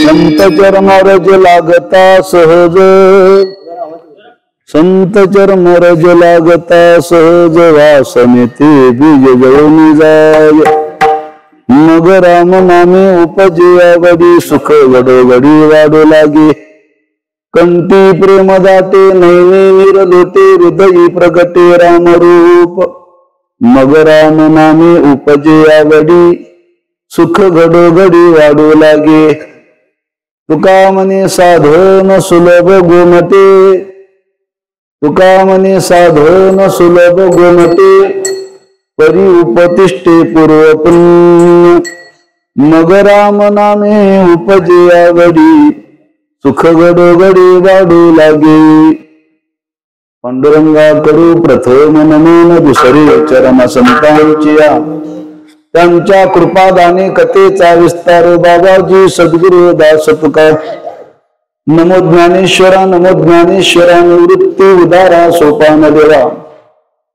संत चरमरज लागता सहज, संत चरमरज लागता सहज, वासने ते बीज जळून जाय। मग राम नामे उपजे आवडी, सुख घडोघडी वाढू लागे। कंठी प्रेम दाटे नैवे लोटे, हृदयी प्रगटे राम रूप। मग राम नामे उपजे आवडी, सुख घडोघडी वाढू लागे। तुका म्हणे साधन सुलभ गोमटे, तुका म्हणे साधन सुलभ गोमटे, परी उपतिष्ठे पूर्व पुण्य। मग राम नामे उपजे आवडी, सुख घडोघडी वाढू लागे। पांडुरंगाकडू प्रथम नमन, दुसरे चरण संतांची या। त्यांच्या कृपादाने कथेचा विस्तार, बाबाजी सद्गुरु दास तुका। नमो ज्ञानेश्वरा, नमो ज्ञानेश्वरा, निवृत्ती उदारा सोपान देवा।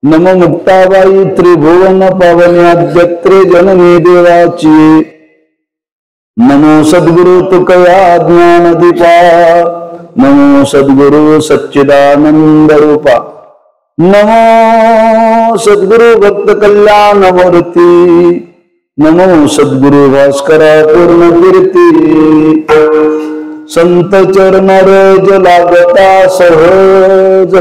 नमो मुक्ताबाई त्रिभुवन पावन्याद्यत्रे जननी देवाची। नमो सद्गुरु तुकया ज्ञान दीपा, नमो सद्गुरु सच्चिदानंद रूपा। नमो सद्गुरु भक्त कल्याण मूर्ती, नमो सद्गुरु भास्करा पूर्ण कीर्ती। संत चरणरज लागता सहज,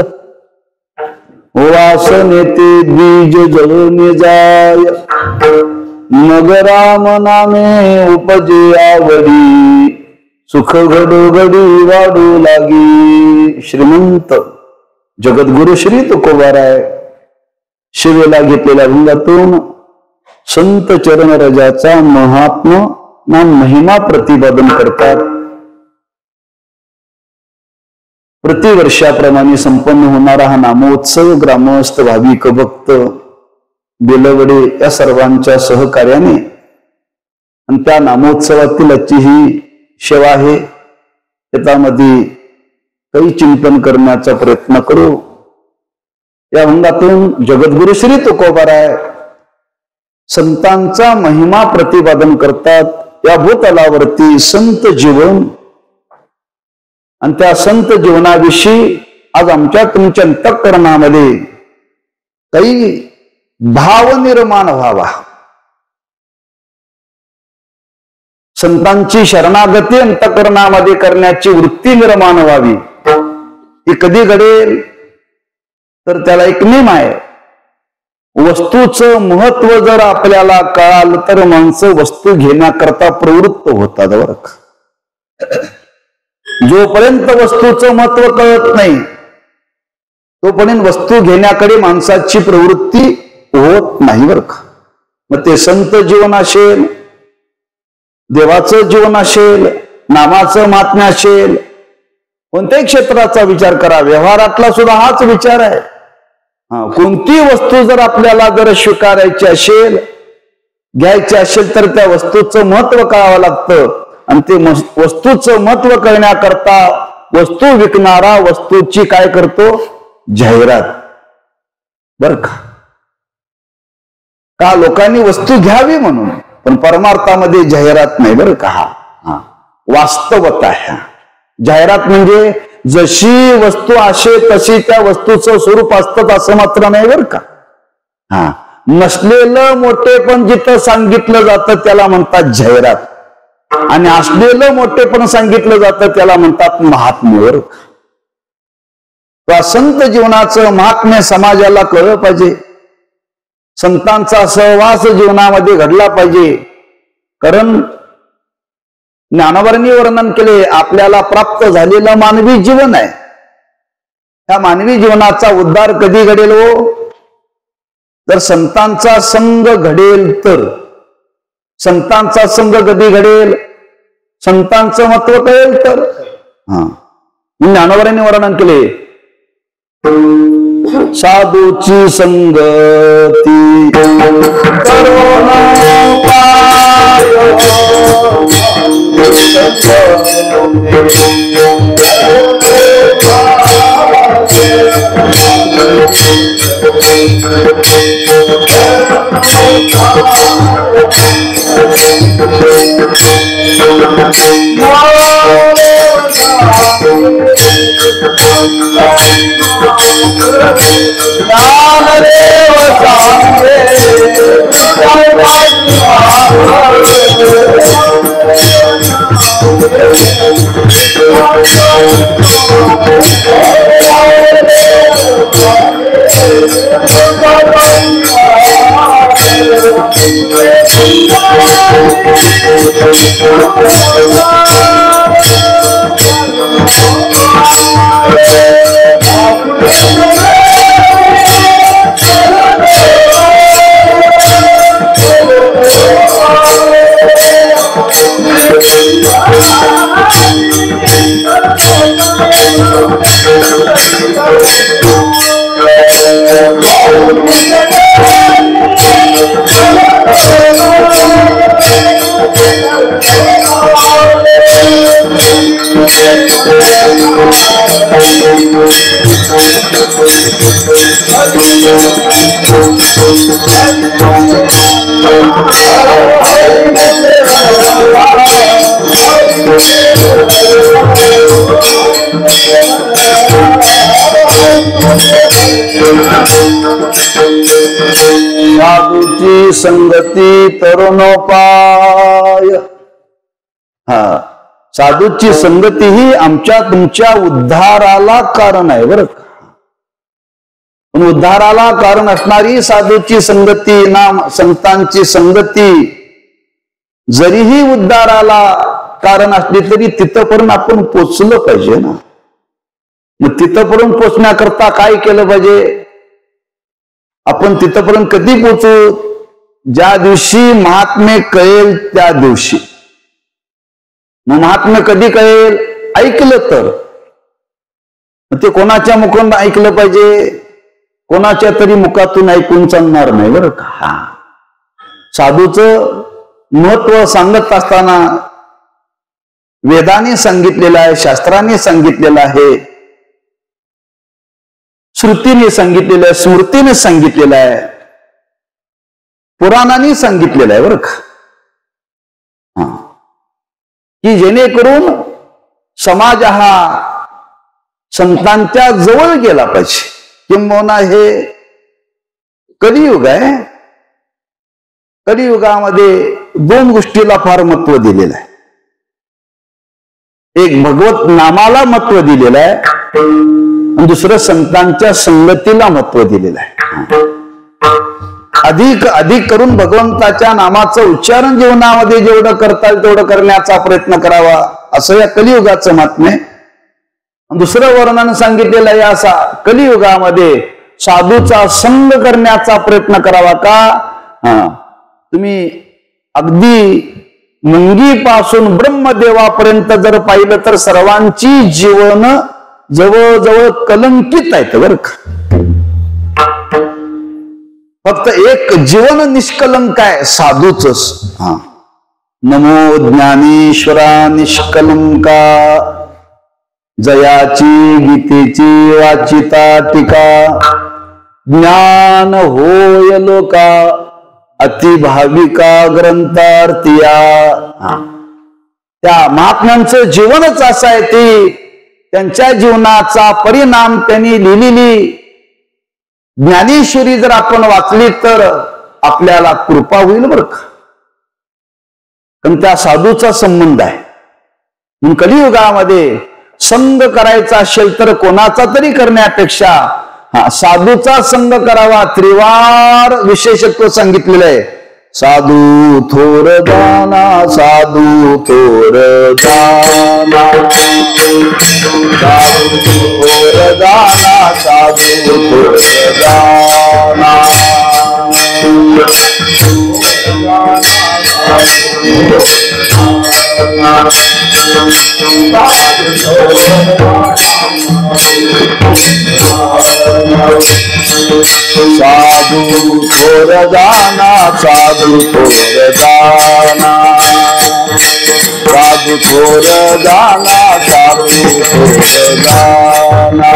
वासने ते बीज जळून जाय। मग राम नामे उपजे आवडी, सुख घडोघडी वाढू लागी। श्रीमंत जगद्गुरु श्री तुकोबाराय शिवेला घेतलेल्या भंगातून संत चरणरजाचा महात्मा ना महिमा प्रतिपादन करतात। प्रतिवर्षाप्रमाणे संपन्न होणारा हा नामोत्सव ग्रामस्थ भाविक भक्त बेलवडे या सर्वांच्या सहकार्याने आणि त्या नामोत्सवातील आजची ही सेवा आहे, त्यामध्ये काही चिंतन करण्याचा प्रयत्न करू। या भंगातून जगद्गुरु श्री तुकोबाराय संतांचा महिमा प्रतिपादन करतात। या भूतलावरती संत जीवन आणि त्या संत जीवनाविषयी आज आमच्या तुमच्या अंतःकरणामध्ये काही भाव निर्माण व्हावा। संतांची शरणागती अंतःकरणामध्ये करण्याची वृत्ती निर्माण व्हावी। ही कधी घडेल तर त्याला एक नियम आहे, वस्तूचं महत्व जर आपल्याला कळालं तर माणसं वस्तू घेण्याकरता प्रवृत्त होतात बरं का। जोपर्यंत वस्तूचं महत्व कळत नाही तोपर्यंत वस्तू घेण्याकडे माणसाची प्रवृत्ती होत नाही बरं का। मग ते संत जीवन असेल, देवाचं जीवन असेल, नामाचं महात्म्य असेल, कोणत्याही क्षेत्राचा विचार करा, व्यवहारातला सुद्धा हाच विचार आहे। कोणती वस्तू जर आपल्याला जर स्वीकारायची असेल, घ्यायची असेल तर त्या वस्तूचं महत्व कळावं लागतं आणि ते वस्तूचं महत्व कळण्याकरता वस्तू विकणारा वस्तूची काय करतो, जाहिरात बर का लोकांनी वस्तू घ्यावी म्हणून, पण परमार्थामध्ये जाहिरात नाही बरं का। हा वास्तवता आहे। जाहिरात म्हणजे जशी वस्तू असे तशी त्या वस्तूचं स्वरूप असतं असं मात्र नाही बरं का। हा नसलेलं मोठेपण जिथं सांगितलं जातं त्याला म्हणतात जाहिरात, आणि असलेलं मोठेपण सांगितलं जातं त्याला म्हणतात महात्म्य। संत जीवनाचं महात्म्य समाजाला कळलं पाहिजे, संतांचा सहवास जीवनामध्ये घडला पाहिजे। कारण ज्ञानवर्णी वर्णन केले, आपल्याला प्राप्त झालेलं मानवी जीवन आहे। त्या मानवी जीवनाचा उद्धार कधी घडेल हो, जर संतांचा संग घडेल तर। संतांचा संग कधी घडेल, संतांचं महत्व कळेल तर। ज्ञानवर्णी वर्णन केले, साधूची संगती करो साधूची संगती तरुणोपाय. साधूची संगती ही आमच्या तुमच्या उद्धाराला कारण आहे बरं. पण उद्धाराला कारण असणारी साधूची संगती, नाम संतांची संगती जरीही उद्धाराला कारण असली तरी तिथपर्यंत आपण पोचलं पाहिजे ना. मग तिथपर्यंत पोचण्याकरता काय केलं पाहिजे? आपण तिथपर्यंत कधी पोचू? ज्या दिवशी महात्म्य कळेल त्या दिवशी. मग महात्म्य कधी कळेल? ऐकलं तर. ते कोणाच्या मुखातून ऐकलं पाहिजे? कोणाच्या तरी मुखातून ऐकून चालणार नाही बरं का. साधूचं महत्व सांगत असताना वेदाने सांगितलेलं आहे, शास्त्राने सांगितलेलं आहे, श्रुतीने सांगितलेलं आहे, स्मृतीने सांगितलेलं आहे, पुराणाने सांगितलेलं आहे बरं का. की जेणेकरून समाज हा संतांच्या जवळ गेला पाहिजे. किंबहुना हे कलियुग आहे. कलियुगामध्ये दोन गोष्टीला फार महत्व दिलेलं आहे. एक भगवत नामाला महत्व दिलेलं आहे आणि दुसरं संतांच्या संगतीला महत्व दिलेलं आहे. अधिक अधिक करून भगवंताच्या नामाचं उच्चारण जीवनामध्ये जेवढं करता येईल तेवढं करण्याचा प्रयत्न करावा, असं या कलियुगाचं महात्म्य. दुसरं वर्णन सांगितलेलं आहे असा कलियुगामध्ये साधूचा संग करण्याचा प्रयत्न करावा. का? तुम्ही अगदी मुंगीपासून ब्रह्मदेवापर्यंत जर पाहिलं तर सर्वांची जीवन जवळजवळ कलंकित आहेत बरं का. फक्त एक जीवन निष्कलंक आहे, साधूच. नमो ज्ञानेश्वरा निष्कलंका, जयाची गीतेची वाचिता टीका, ज्ञान होय लोका अतिभाविका ग्रंथार्थिया. त्या महात्म्यांचं जीवनच असं आहे. ते त्यांच्या जीवनाचा परिणाम त्यांनी लिहिलेली ज्ञानेश्वरी जर आपण वाचली तर आपल्याला कृपा होईल बरं का. पण त्या साधूचा संबंध आहे. म्हणून कलियुगामध्ये संग करायचा असेल तर कोणाचा तरी करण्यापेक्षा साधूचा संग करावा. त्रिवार विशेषत्व सांगितलेलं आहे. साधू थोर दाना, साधू थोर दाना, साधू थोर दाना, साधू थोर दाना, साधू थोर दाना, साधू थोर दाना, साधू थोर दाना, साधू थोर दाना.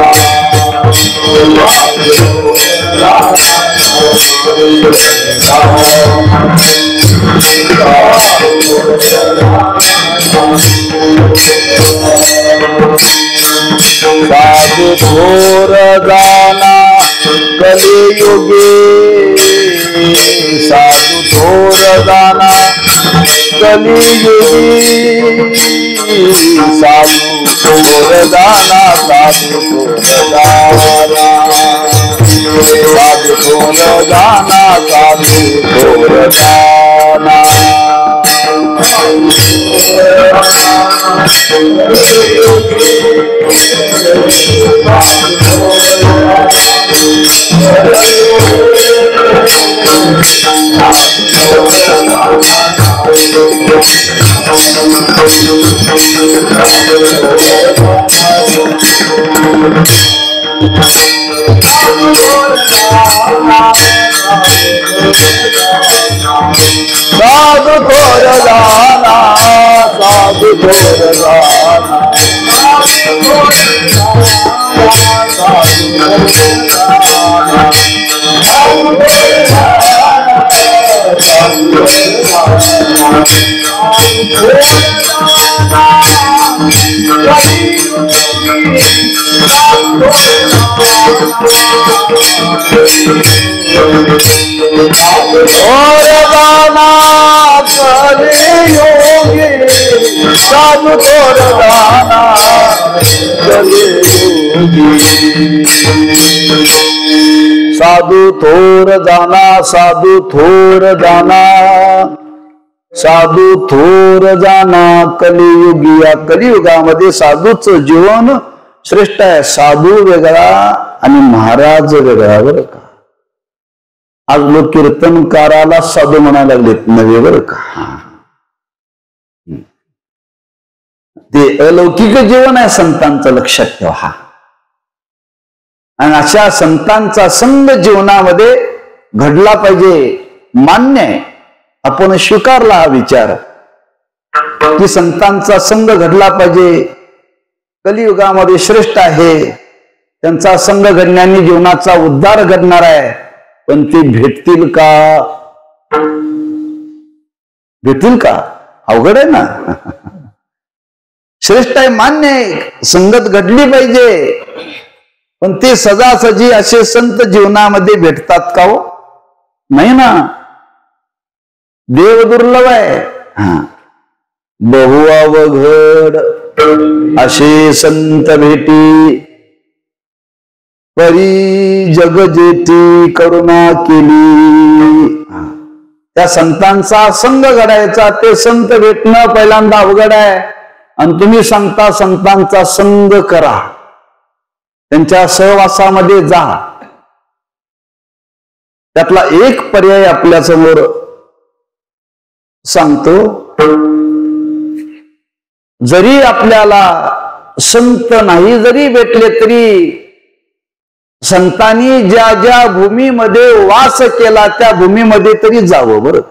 साधू थोर जाना कलियुगी, साधू थोर जाना कलियुगी, साधू थोर जाना, साधू थोर जाना, साधू थोर जाना, साधू थोर जाना। साधु थोर जाना, साधु थोर जाना, साधु थोर जाना कलियुगी, साधु थोर जाना, साधु थोर जाना, साधू थोर जाना कलियुगी। या कलियुगामध्ये साधूचं जीवन श्रेष्ठ आहे। साधू वेगळा आणि महाराज वेगळा बरं का। आज लोक कीर्तनकाराला साधू म्हणायला लागलेत नव्हे बरं का। ते अलौकिक जीवन आहे संतांचं, लक्षात ठेवा। आणि अशा संतांचा संग जीवनामध्ये घडला पाहिजे, मान्य आहे, आपण स्वीकारला हा विचार की संतांचा संग घडला पाहिजे, कलियुगामध्ये श्रेष्ठ आहे, त्यांचा संग घडण्याने जीवनाचा उद्धार घडणार आहे। पण ते भेटतील का? भेटतील का? अवघड आहे ना। श्रेष्ठ आहे, मान्य आहे, संगत घडली पाहिजे, पण ते सजासजी असे संत जीवनामध्ये भेटतात का हो? नाही ना, देव दुर्लभ आहे। बहु अवघड असे संत भेटी, परी जग जेठी करुणा केली। त्या संतांचा संग घडायचा, ते संत भेटणं पहिल्यांदा अवघड आहे। आणि तुम्ही सांगता संतांचा संग करा, त्यांच्या सहवासामध्ये जा। त्यातला एक पर्याय आपल्या समोर सांगतो, जरी आपल्याला संत नाही जरी भेटले तरी संतांनी ज्या ज्या भूमीमध्ये वास केला त्या भूमीमध्ये तरी जावं बरं।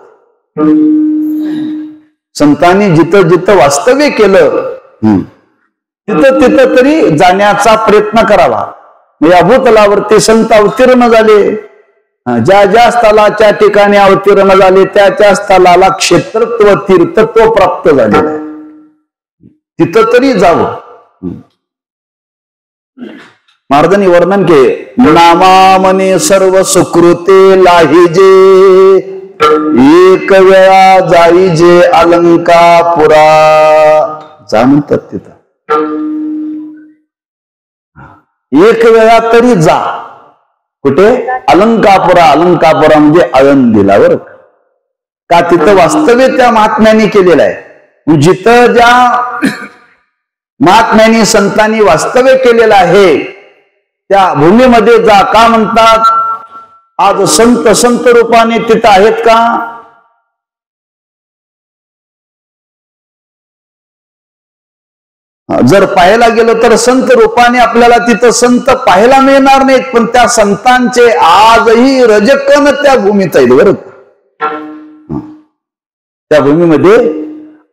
संतांनी जिथं जिथं वास्तव्य केलं तिथं तिथं तरी जाण्याचा प्रयत्न करावा। या भूतलावरती संत अवतीर्ण झाले, ज्या ज्या स्थळाच्या ठिकाणी अवतीर्ण झाले त्या त्या स्थळाला क्षेत्रत्व तीर्थत्व प्राप्त झाले, तिथं तरी जावं। महाराजांनी वर्णन केले, नामामने सर्व सुकृते लाहिजे, एक वेळा जाईजे अलंकापुरा। जा म्हणतात तिथं, एक वेळा तरी जा। कुठे? अलंकापुरा। अलंकापुरा म्हणजे आळंदीला बरं का। तिथं वास्तव्य त्या महात्म्याने केलेलं आहे। जिथं ज्या महात्म्याने संतांनी वास्तव्य केलेलं आहे त्या भूमीमध्ये जा। का म्हणतात? आज संत संत रूपाने तिथं आहेत का? जर पाहायला गेलो तर संत रूपाने आपल्याला तिथं संत पाहायला मिळणार नाहीत, पण त्या संतांचे आजही रजकण त्या भूमीत आहेत बरं। त्या भूमीमध्ये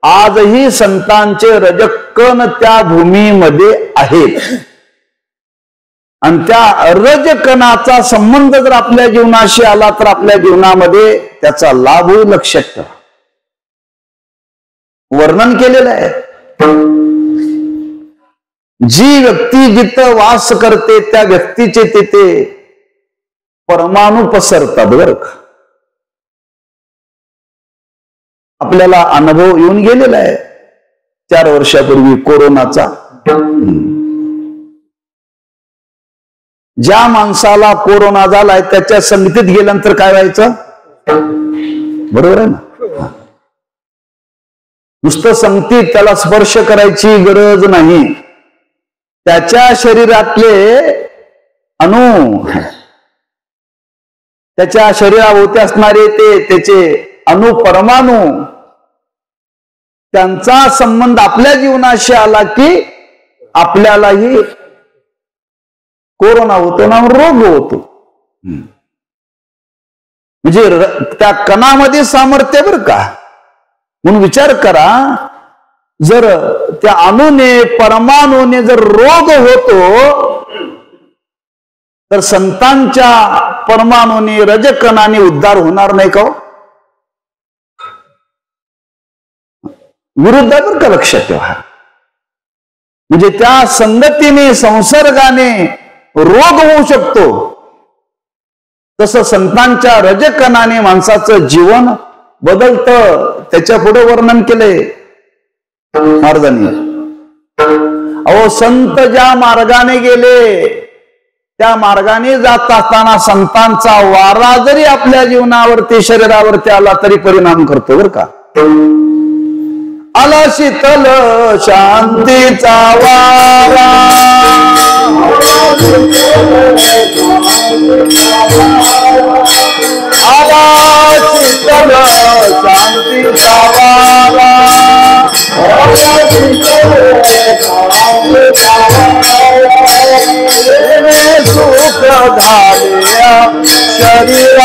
आजही संतांचे रजकण त्या भूमीमध्ये आहेत। आणि त्या रजकणाचा संबंध जर आपल्या जीवनाशी आला तर आपल्या जीवनामध्ये त्याचा लाभ होईल, लक्षात ठेवा। वर्णन केलेलं आहे। जी व्यक्ती जिथं वास करते त्या व्यक्तीचे तिथे परमाणू पसरतात बरं का. आपल्याला अनुभव येऊन गेलेला आहे 4 वर्षापूर्वी कोरोनाचा. ज्या माणसाला कोरोना झालाय त्याच्या संगतीत गेल्यानंतर काय व्हायचं, बरोबर आहे ना. नुसतं संगतीत त्याला स्पर्श करायची गरज नाही, त्याच्या शरीरातले अणू, त्याच्या शरीराभोवती असणारे त्याचे अणु परमाणू, त्यांचा संबंध आपल्या जीवनाशी आला की आपल्यालाही कोरोना होतो ना, रोग होतो. म्हणजे त्या कणामध्ये सामर्थ्य बरं का. म्हणून विचार करा, जर त्या अणूने परमाणूने जर रोग होतो तर संतांच्या परमाणूने रजकणाने उद्धार होणार नाही का? विरुद्ध बरं का, लक्षात ठेवा. म्हणजे त्या संगतीने संसर्गाने रोग होऊ शकतो, तसं संतांच्या रजकणाने माणसाचं जीवन बदलतं. त्याच्या पुढे वर्णन केले महाराजांनी. अहो, संत ज्या मार्गाने गेले त्या मार्गाने जात असताना संतांचा वारा जरी आपल्या जीवनावरती शरीरावरती आला तरी परिणाम करतो बरं का. आला शीतल शांतीचा वारा, आला शीतल शांतीचा वारा, सुख झाले शरीरा,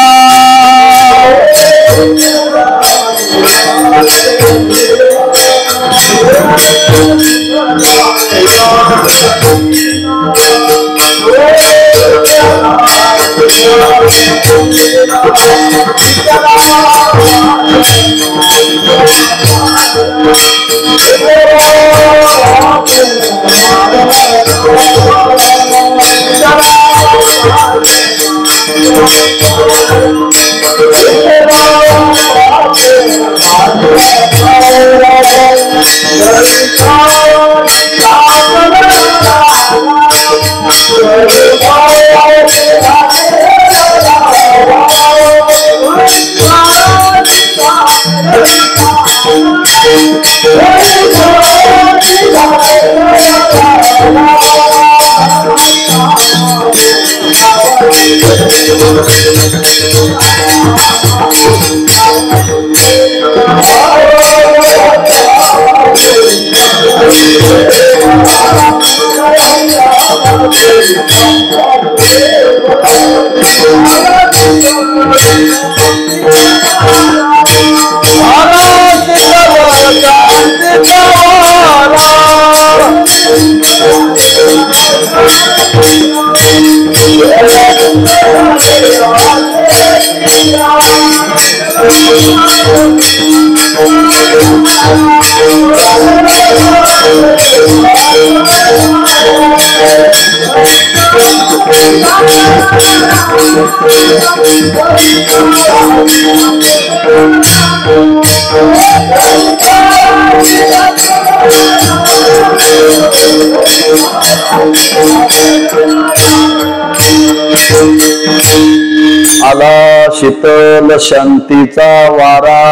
आला शीतल शांतीचा वारा,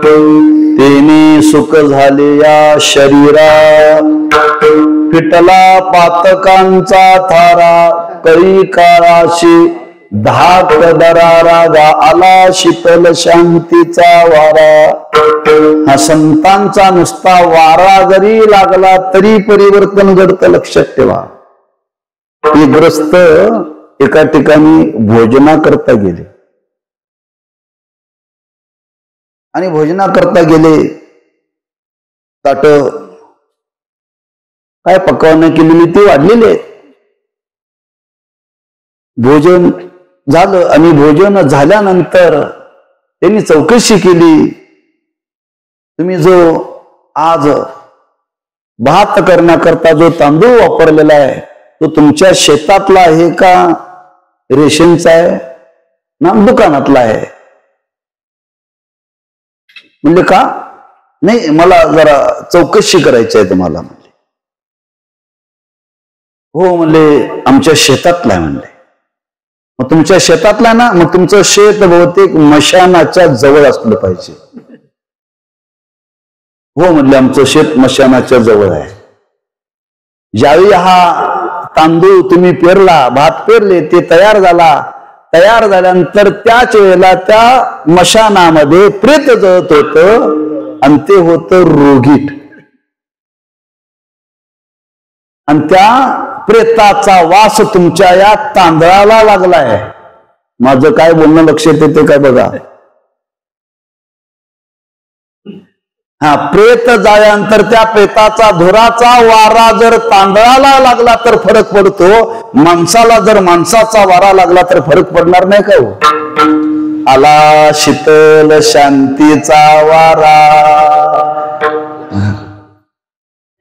तेने सुख झाले या शरीरा, फिटला पातकांचा थारा, कळी काळाशी धाक दरारा गा. आला शीतल शांतीचा वारा. हा संतांचा नुसता वारा जरी लागला तरी परिवर्तन घडतं, लक्षात ठेवा. हे ग्रस्त एका ठिकाणी भोजना करता गेले आणि भोजना करता गेले. ताट काय पकवानं केलेली ती वाढलेली आहेत. भोजन झालं आणि भोजन झाल्यानंतर त्यांनी चौकशी केली, तुम्ही जो आज भात करण्याकरता जो तांदूळ वापरलेला आहे तो तुमच्या शेतातला आहे का रेशनचा आहे ना दुकानातला आहे? म्हणजे का नाही, मला जरा चौकशी करायची आहे तुम्हाला म्हणले. हो म्हणले आमच्या शेतातला आहे म्हणले. मग तुमच्या शेतातला ना, मग तुमचं शेत बहुतेक मशानाच्या जवळ असलं पाहिजे. हो म्हणले आमचं शेत मशानाच्या जवळ आहे. ज्यावेळी हा तांदूळ तुम्ही पेरला, भात पेरले, ते तयार झाला, तयार झाल्यानंतर त्याच वेळेला त्या मशानामध्ये प्रेत जळत होतं आणि ते होतं रोगीट. आणि त्या प्रेताचा वास तुमच्या या तांदळाला लागलाय. माझं काय बोलणं लक्षात येते काय बघा. हा, प्रेत जाळल्यानंतर त्या प्रेताचा धुराचा वारा जर तांदळाला लागला तर फरक पडतो. माणसाला जर माणसाचा वारा लागला तर फरक पडणार नाही का हो? आला शीतल शांतीचा वारा.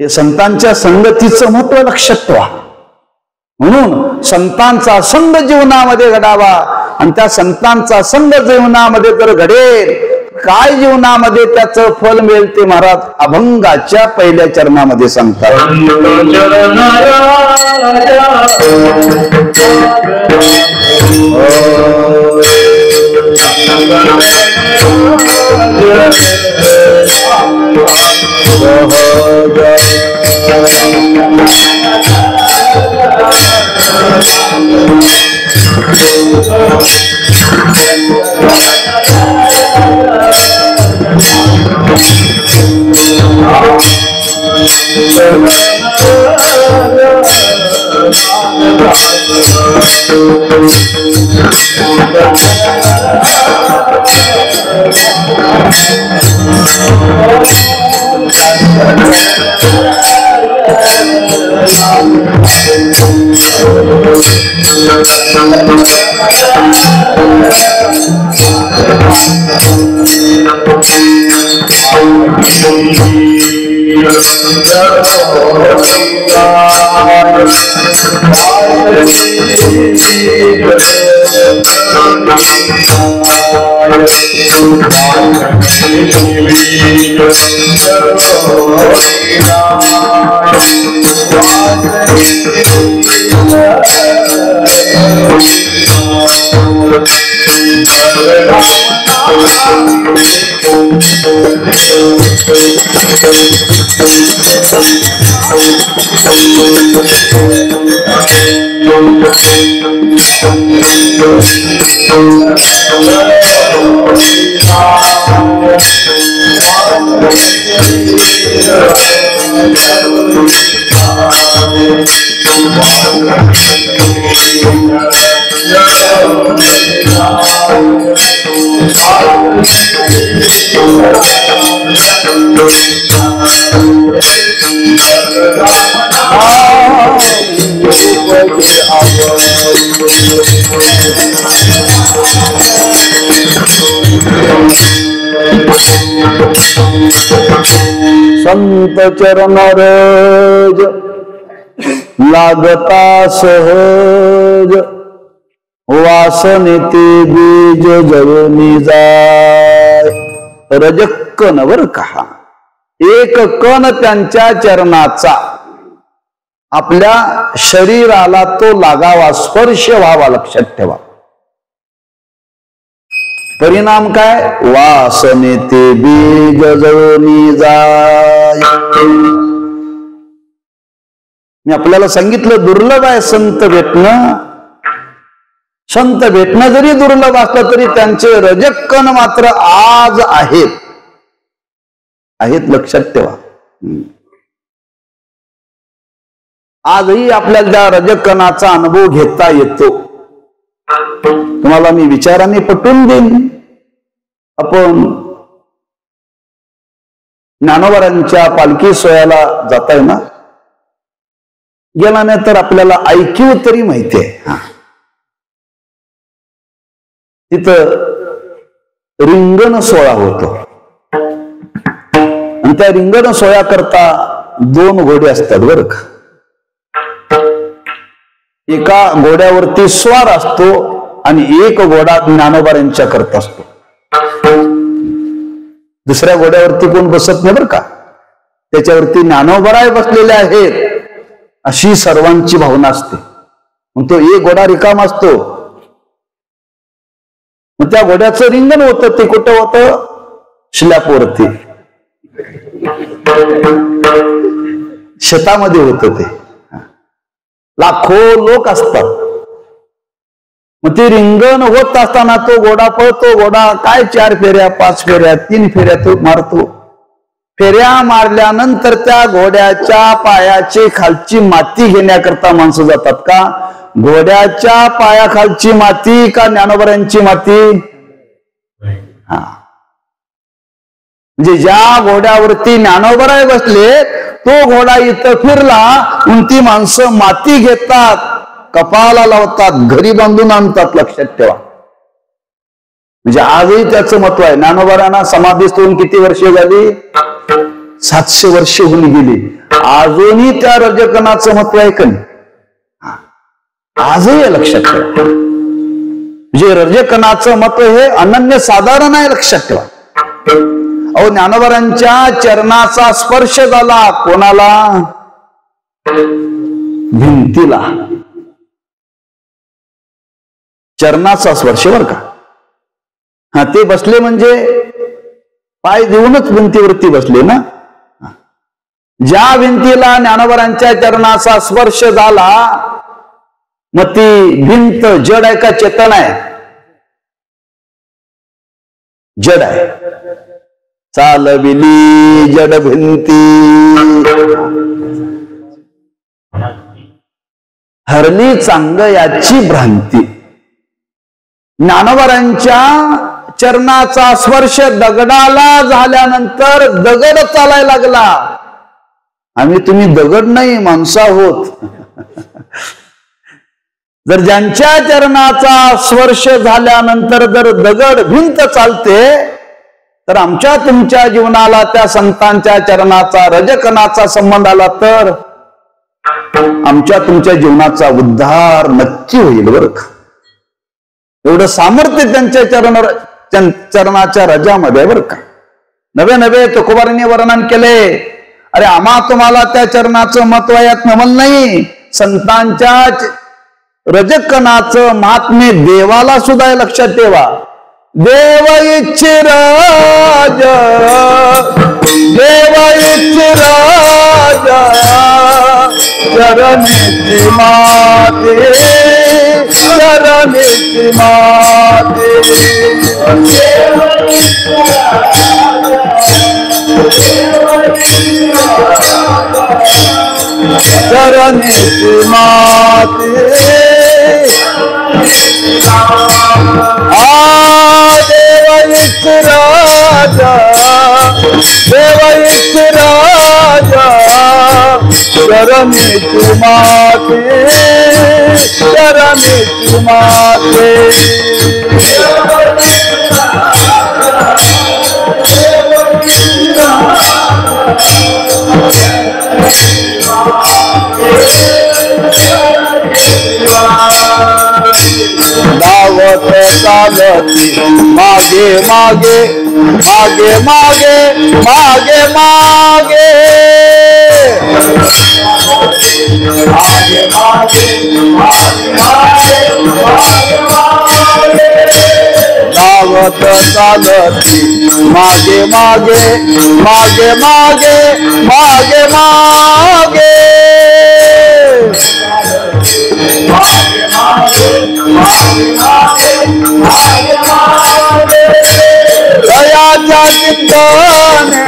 हे संतांच्या संगतीचं महत्व लक्षात ठेवा. म्हणून संतांचा संग जीवनामध्ये घडावा. आणि त्या संतांचा संग जीवनामध्ये जर घडेल, काय जीवनामध्ये त्याचं फल मिळेल ते महाराज अभंगाच्या पहिल्या चरणामध्ये सांगतात. संत चरण रज लागता सहज, वासने ते बीज जळूनी जाय. रजक्कन वर कहा, एक कण त्यांच्या चरणाचा आपल्या शरीराला तो लागावा, स्पर्श व्हावा. लक्षात ठेवा. परिणाम काय? वासने ते बीज जळूनी जाय. मी आपल्याला सांगितलं दुर्लभ आहे संत भेटणं. संत भेटणं जरी दुर्लभ असलं तरी त्यांचे रजक्कण मात्र आज आहेत. लक्षात ठेवा. आजही आपल्याला त्या रजकणाचा अनुभव घेता येतो. तुम्हाला मी विचाराने पटवून देईन. आपण ज्ञानोबारांच्या पालखी सोहळ्याला जाताय ना, गेला नाही तर आपल्याला ऐक्यू तरी माहिती आहे. तिथं रिंगण सोहळा होतो आणि त्या रिंगण सोहळ्याकरता 2 घोडे असतात बरं का. एका घोड्यावरती स्वार असतो आणि एक घोडा ज्ञानोबा यांच्या करता असतो. दुसऱ्या घोड्यावरती कोण बसत नाही बरं का. त्याच्यावरती ज्ञानोबराय बसलेले आहेत अशी सर्वांची भावना असते. मग तो एक घोडा रिकाम असतो. मग त्या घोड्याचं रिंगण होतं ते कुठं होतं? स्लॅपवरती, शेतामध्ये होतं ते. लाखो लोक असतात. मग ते रिंगण होत असताना तो घोडा पळतो. घोडा काय 4 फेऱ्या 5 फेऱ्या 3 फेऱ्या तो मारतो. फेऱ्या मारल्यानंतर त्या घोड्याच्या पायाची खालची माती घेण्याकरता माणसं जातात का? घोड्याच्या पायाखालची माती का ज्ञानोबरांची माती? म्हणजे ज्या घोड्यावरती ज्ञानोबराय बसले तो घोडा इथं फिरला म्हणून ती माणसं माती घेतात, कपाळाला लावतात, घरी बांधून आणतात. लक्षात ठेवा. म्हणजे आजही त्याचं महत्व आहे. ज्ञानोबरांना समाधीस्थ होऊन किती वर्षे झाली? 700 वर्षे होऊन गेली. अजूनही त्या रजकणाचं महत्व आहे का नाही? आजही लक्षात ठेवा. म्हणजे रजकणाचं महत्व हे अनन्य साधारण आहे. लक्षात ठेवा. अहो ज्ञानोबरांच्या चरणाचा स्पर्श झाला. कोणाला? भिंतीला. चरणाचा स्पर्श बर का. हा, ते बसले म्हणजे पाय देऊनच भिंतीवरती बसले ना. ज्या भिंतीला ज्ञानोबरांच्या चरणाचा स्पर्श झाला मग ती भिंत जड आहे का चेतन आहे? जड आहे. चालविली जड भिंती हरली चांगयाची भ्रांती. ज्ञानोबरांच्या चरणाचा स्पर्श दगडाला झाल्यानंतर दगड चालायला लागला. आम्ही तुम्ही दगड नाही, माणसं आहोत. जर ज्यांच्या चरणाचा स्पर्श झाल्यानंतर जर दगड भिंत चालते तर आमच्या तुमच्या जीवनाला त्या संतांच्या चरणाचा रजकणाचा संबंध आला तर आमच्या तुमच्या जीवनाचा उद्धार नक्की होईल बरं का. एवढं सामर्थ्य त्यांच्या चरणाच्या रजामध्ये बरं का. नवे नवे तुकोबारांनी वर्णन केले. अरे आम्हा तुम्हाला त्या चरणाचं महत्व यात नमन नाही. संतांच्या रजकणाचं महात्म्य देवाला सुद्धा लक्षात ठेवा. देव इच्छे राजा, देव इच्छे राजा, चरणेची माते, चरणेची माते. चरणेची माते देव इच्छे राजा, देव इच्छे राजा, चरणेची माते, चरणेची माते. धावत चालती मागे मागे, मागे मागे, मागे मागे, मागे मागे, धावत चालती मागे मागे, मागे मागे, मागे मागे. दयाच्या चिंतने,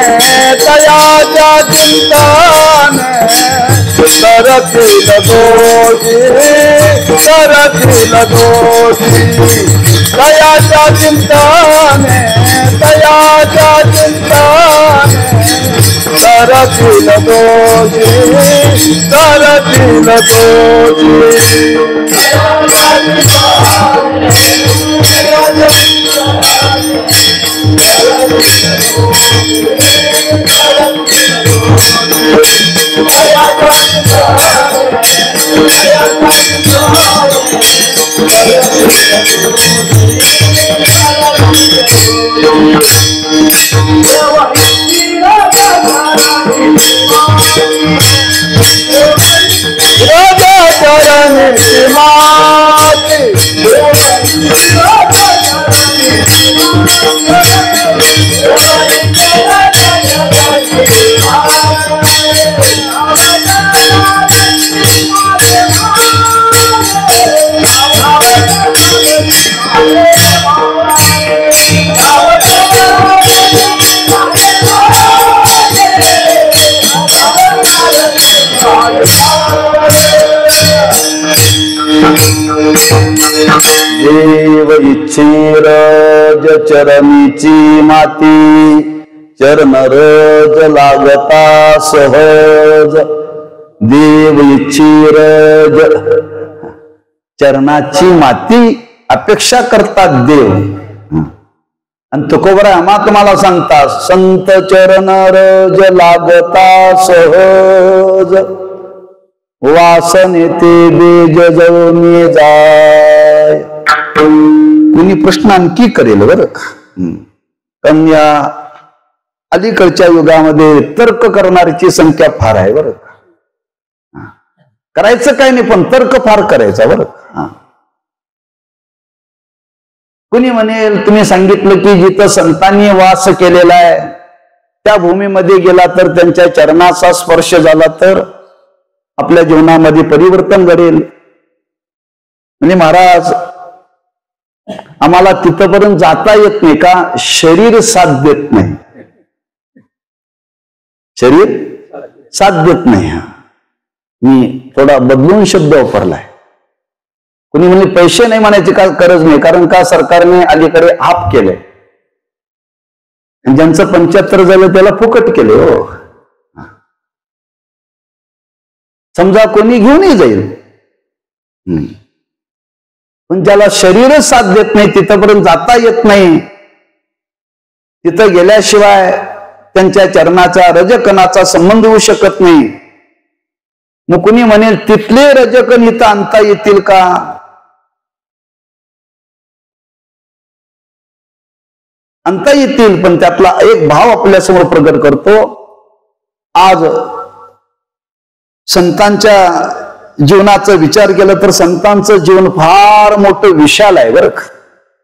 दयाच्या चिंतने करतील दोषी, करतील दोषी. दयाच्या चिंतने, दयाच्या चिंतने करतील दोषी, करतील दोषी. Thank you. देव इच्छिरज चरणीची माती चरण रज लागता सहज. देव इच्छिरज चरणाची माती अपेक्षा करतात देव. आणि तुकोबरा आम्हा तुम्हाला सांगता संत चरण रज लागता सहज वासने ते बेज जळून जाय. कुणी प्रश्न आणखी करेल बरं. पण या अलीकडच्या युगामध्ये तर्क करणाऱ्याची संख्या फार आहे बरं. करायचं काय नाही पण तर्क फार करायचा बरं. कुणी म्हणेल तुम्ही सांगितलं की जिथं संतांनी वास केलेला आहे त्या भूमीमध्ये गेला तर त्यांच्या चरणाचा स्पर्श झाला तर आपल्या जीवनामध्ये परिवर्तन घडेल. म्हणजे महाराज आम्हाला तिथपर्यंत जाता येत नाही का? शरीर साथ देत नाही. शरीर साथ देत नाही. मी थोडा बदलून शब्द वापरलाय. कुणी म्हणजे पैसे नाही म्हणायची का गरज नाही, कारण का सरकारने अलीकडे आप केलंय. ज्यांचं 75 झालं त्याला फुकट केले हो. समजा कोणी घेऊनही जाईल पण ज्याला शरीरच साथ देत नाही तिथपर्यंत जाता येत नाही. तिथं गेल्याशिवाय त्यांच्या चरणाचा रजकणाचा संबंध होऊ शकत नाही. मग कुणी म्हणेल तिथले रजकण इथं आणता येतील का? आणता येतील, पण त्यातला एक भाव आपल्यासमोर प्रगट करतो. आज संतांच्या जीवनाचा विचार केला तर संतांचं जीवन फार मोठं विशाल आहे बरं.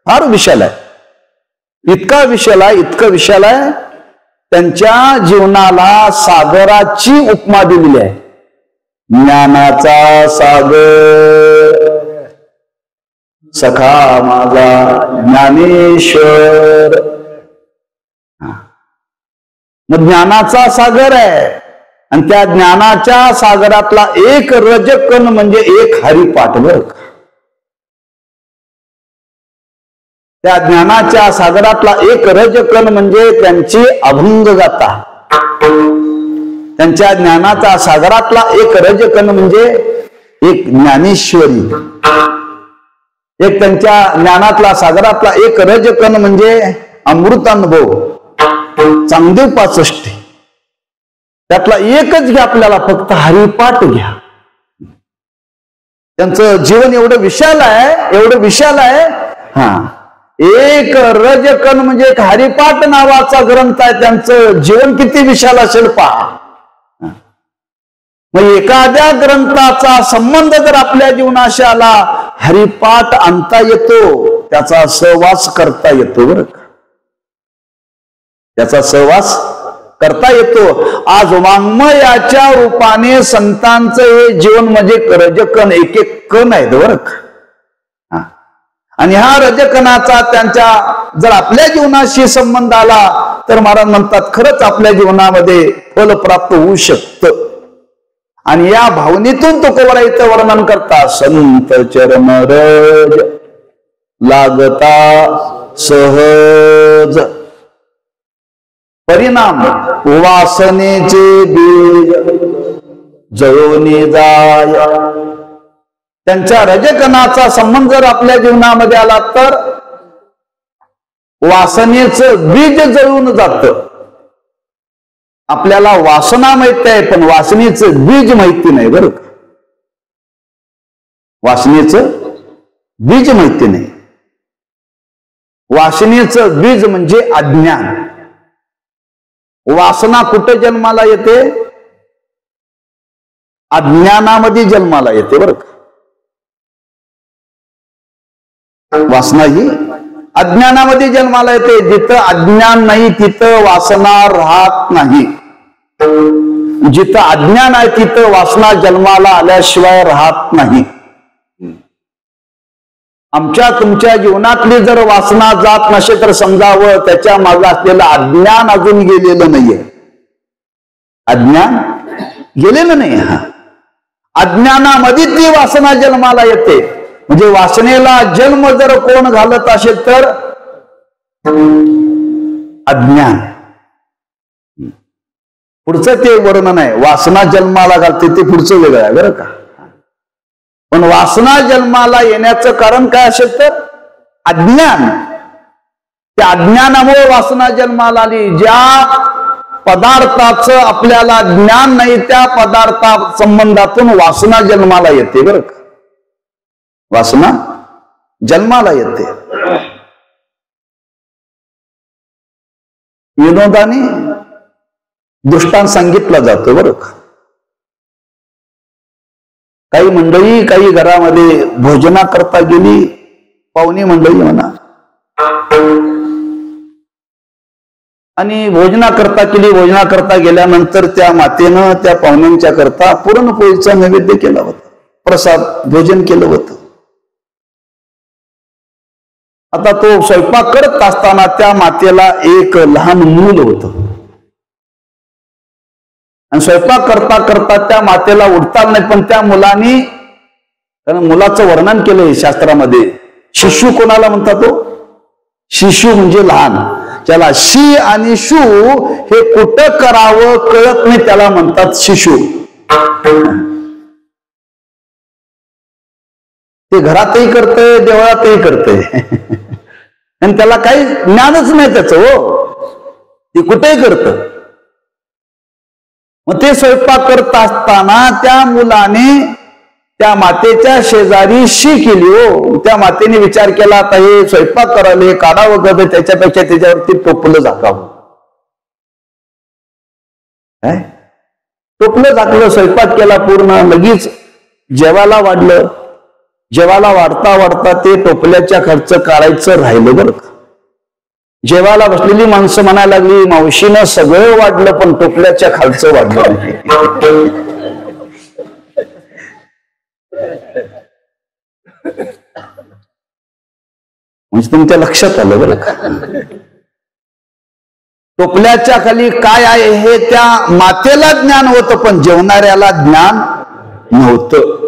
फार विशाल आहे. इतका विशाल आहे, इतकं विशाल आहे. त्यांच्या जीवनाला सागराची उपमा दिलेली आहे. ज्ञानाचा सागर सखा माझा ज्ञानेश्वर. मग ज्ञानाचा सागर आहे आणि त्या ज्ञानाच्या सागरातला एक रजकण म्हणजे एक हरिपाठ बरं. त्या ज्ञानाच्या सागरातला एक रजकण म्हणजे त्यांची अभंग गाथा. त्यांच्या ज्ञानाच्या सागरातला एक रजकण म्हणजे एक ज्ञानेश्वरी. एक त्यांच्या ज्ञानातला सागरातला एक रजकण म्हणजे अमृतानुभव चांगदेव 65. त्यातला एकच घ्या आपल्याला, फक्त हरिपाठ घ्या. त्यांचं जीवन एवढं विशाल आहे, एवढं विशाल आहे. एक रजकण म्हणजे एक हरिपाठ नावाचा ग्रंथ आहे. त्यांचं जीवन किती विशाल असेल पहा. मग एखाद्या ग्रंथाचा संबंध जर आपल्या जीवनाशी आला, हरिपाठ आणता येतो, त्याचा सहवास करता येतो बरं. त्याचा सहवास करता येतो. आज वाङ्मयाच्या रूपाने संतांचं हे जीवन म्हणजे रजकण एक एक कण आहेत बरं. आणि हा रजकणाचा त्यांच्या जर आपल्या जीवनाशी संबंध आला तर महाराज म्हणतात खरंच आपल्या जीवनामध्ये फल प्राप्त होऊ शकतं. आणि या भावनेतून तुकोबरा इथं वर्णन करता संत चरण रज लागता सहज. परिणाम वासनेचे बीज जळून जाय. त्यांच्या रजकणाचा संबंध जर आपल्या जीवनामध्ये आला तर वासनेचं बीज जळून जातं आपल्याला वासना माहिती आहे, पण वासनेचं बीज माहिती नाही बरं का. वासनेचं बीज माहिती नाही. वासनेचं बीज म्हणजे अज्ञान. वासना कुठे जन्माला येते? अज्ञानामध्ये जन्माला येते बरं का. वासना ही अज्ञानामध्ये जन्माला येते. जिथं अज्ञान नाही तिथं वासना राहत नाही. जिथं अज्ञान आहे तिथं वासना जन्माला आल्याशिवाय राहत नाही. आमच्या तुमच्या जीवनातली जर वासना जात नसेल तर समजावं त्याच्या मागे असलेलं अज्ञान अजून गेलेलं नाहीये. अज्ञान गेलेलं नाही. हा अज्ञानामध्ये ती वासना जन्माला येते. म्हणजे वासनेला जन्म जर कोण घालत असेल तर अज्ञान. पुढचं ते वर्णन आहे. वासना जन्माला घालते ते पुढचं वेगळं आहे बरं का. पण वासना जन्माला येण्याचं कारण काय असेल तर अज्ञान. त्या अज्ञानामुळे वासना जन्माला आली. ज्या पदार्थाचं आपल्याला ज्ञान नाही त्या पदार्था संबंधातून वासना जन्माला येते बरं का. वासना जन्माला येते. विनोदाने दृष्टांत सांगितला जातो बरं का. काही मंडळी काही घरामध्ये भोजना करता गेली, पाहुणी मंडळी म्हणा, आणि भोजना करता गेल्यानंतर त्या मातेनं त्या पाहुण्यांच्या करता पुरणपोळीचा नैवेद्य केला होता. प्रसाद भोजन केलं होतं. आता तो स्वयंपाक करत असताना त्या मातेला एक लहान मूल होतं. आणि स्वयंपाक करता करता त्या मातेला उठता नाही. पण त्या मुलाने, कारण मुलाचं वर्णन केलंय शास्त्रामध्ये. शिशु कोणाला म्हणतात? तो शिशु म्हणजे लहान. त्याला शी आणि शू हे कुठं करावं कळत नाही त्याला म्हणतात शिशु. ते घरातही करतंय देवळातही करतंय आणि त्याला काही ज्ञानच नाही त्याचं. हो, ते कुठेही करत. मग ते स्वयंपाक करत असताना त्या मुलाने त्या मातेच्या शेजारी शी केली. हो, त्या मातेने विचार केला आता हे स्वयंपाक करायला हे काढावं गं, त्याच्यापेक्षा त्याच्यावरती टोपलं झाकावं. टोपलं झाकलं, स्वयंपाक केला पूर्ण. लगेच जेवायला वाढलं. जेवायला वाढता वाढता ते टोपल्याच्या खालचं काढायचं राहिलं बरं का. जेवायला बसलेली माणसं म्हणायला लागली मावशीनं सगळं वाढलं पण टोपल्याच्या खालचं वाढलं नाही. म्हणजे तुमच्या लक्षात आलं बरं का. टोपल्याच्या खाली काय आहे हे त्या मातेला ज्ञान होतं पण जेवणाऱ्याला ज्ञान नव्हतं.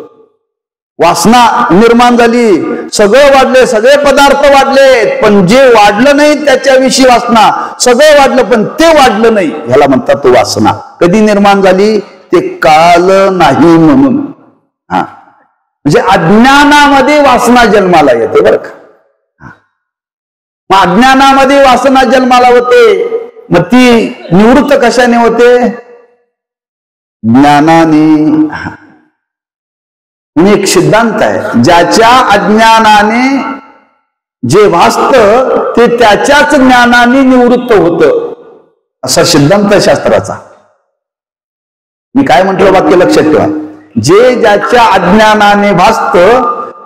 वासना निर्माण झाली. सगळं वाढले, सगळे पदार्थ वाढले, पण जे वाढलं नाही त्याच्याविषयी वासना. सगळं वाढलं पण ते वाढलं नाही, ह्याला म्हणतात तो वासना. कधी निर्माण झाली? ते कळालं नाही म्हणून. हा, म्हणजे अज्ञानामध्ये वासना जन्माला येते बरं का. मग अज्ञानामध्ये वासना जन्माला होते. मग ती निवृत्त कशाने होते? ज्ञानाने. एक सिद्धांत आहे, ज्याच्या अज्ञानाने जे भासतं ते त्याच्याच ज्ञानाने निवृत्त होतं, असा सिद्धांत आहे शास्त्राचा. मी काय म्हटलं वाक्य लक्षात ठेवा. जे ज्याच्या अज्ञानाने भासतं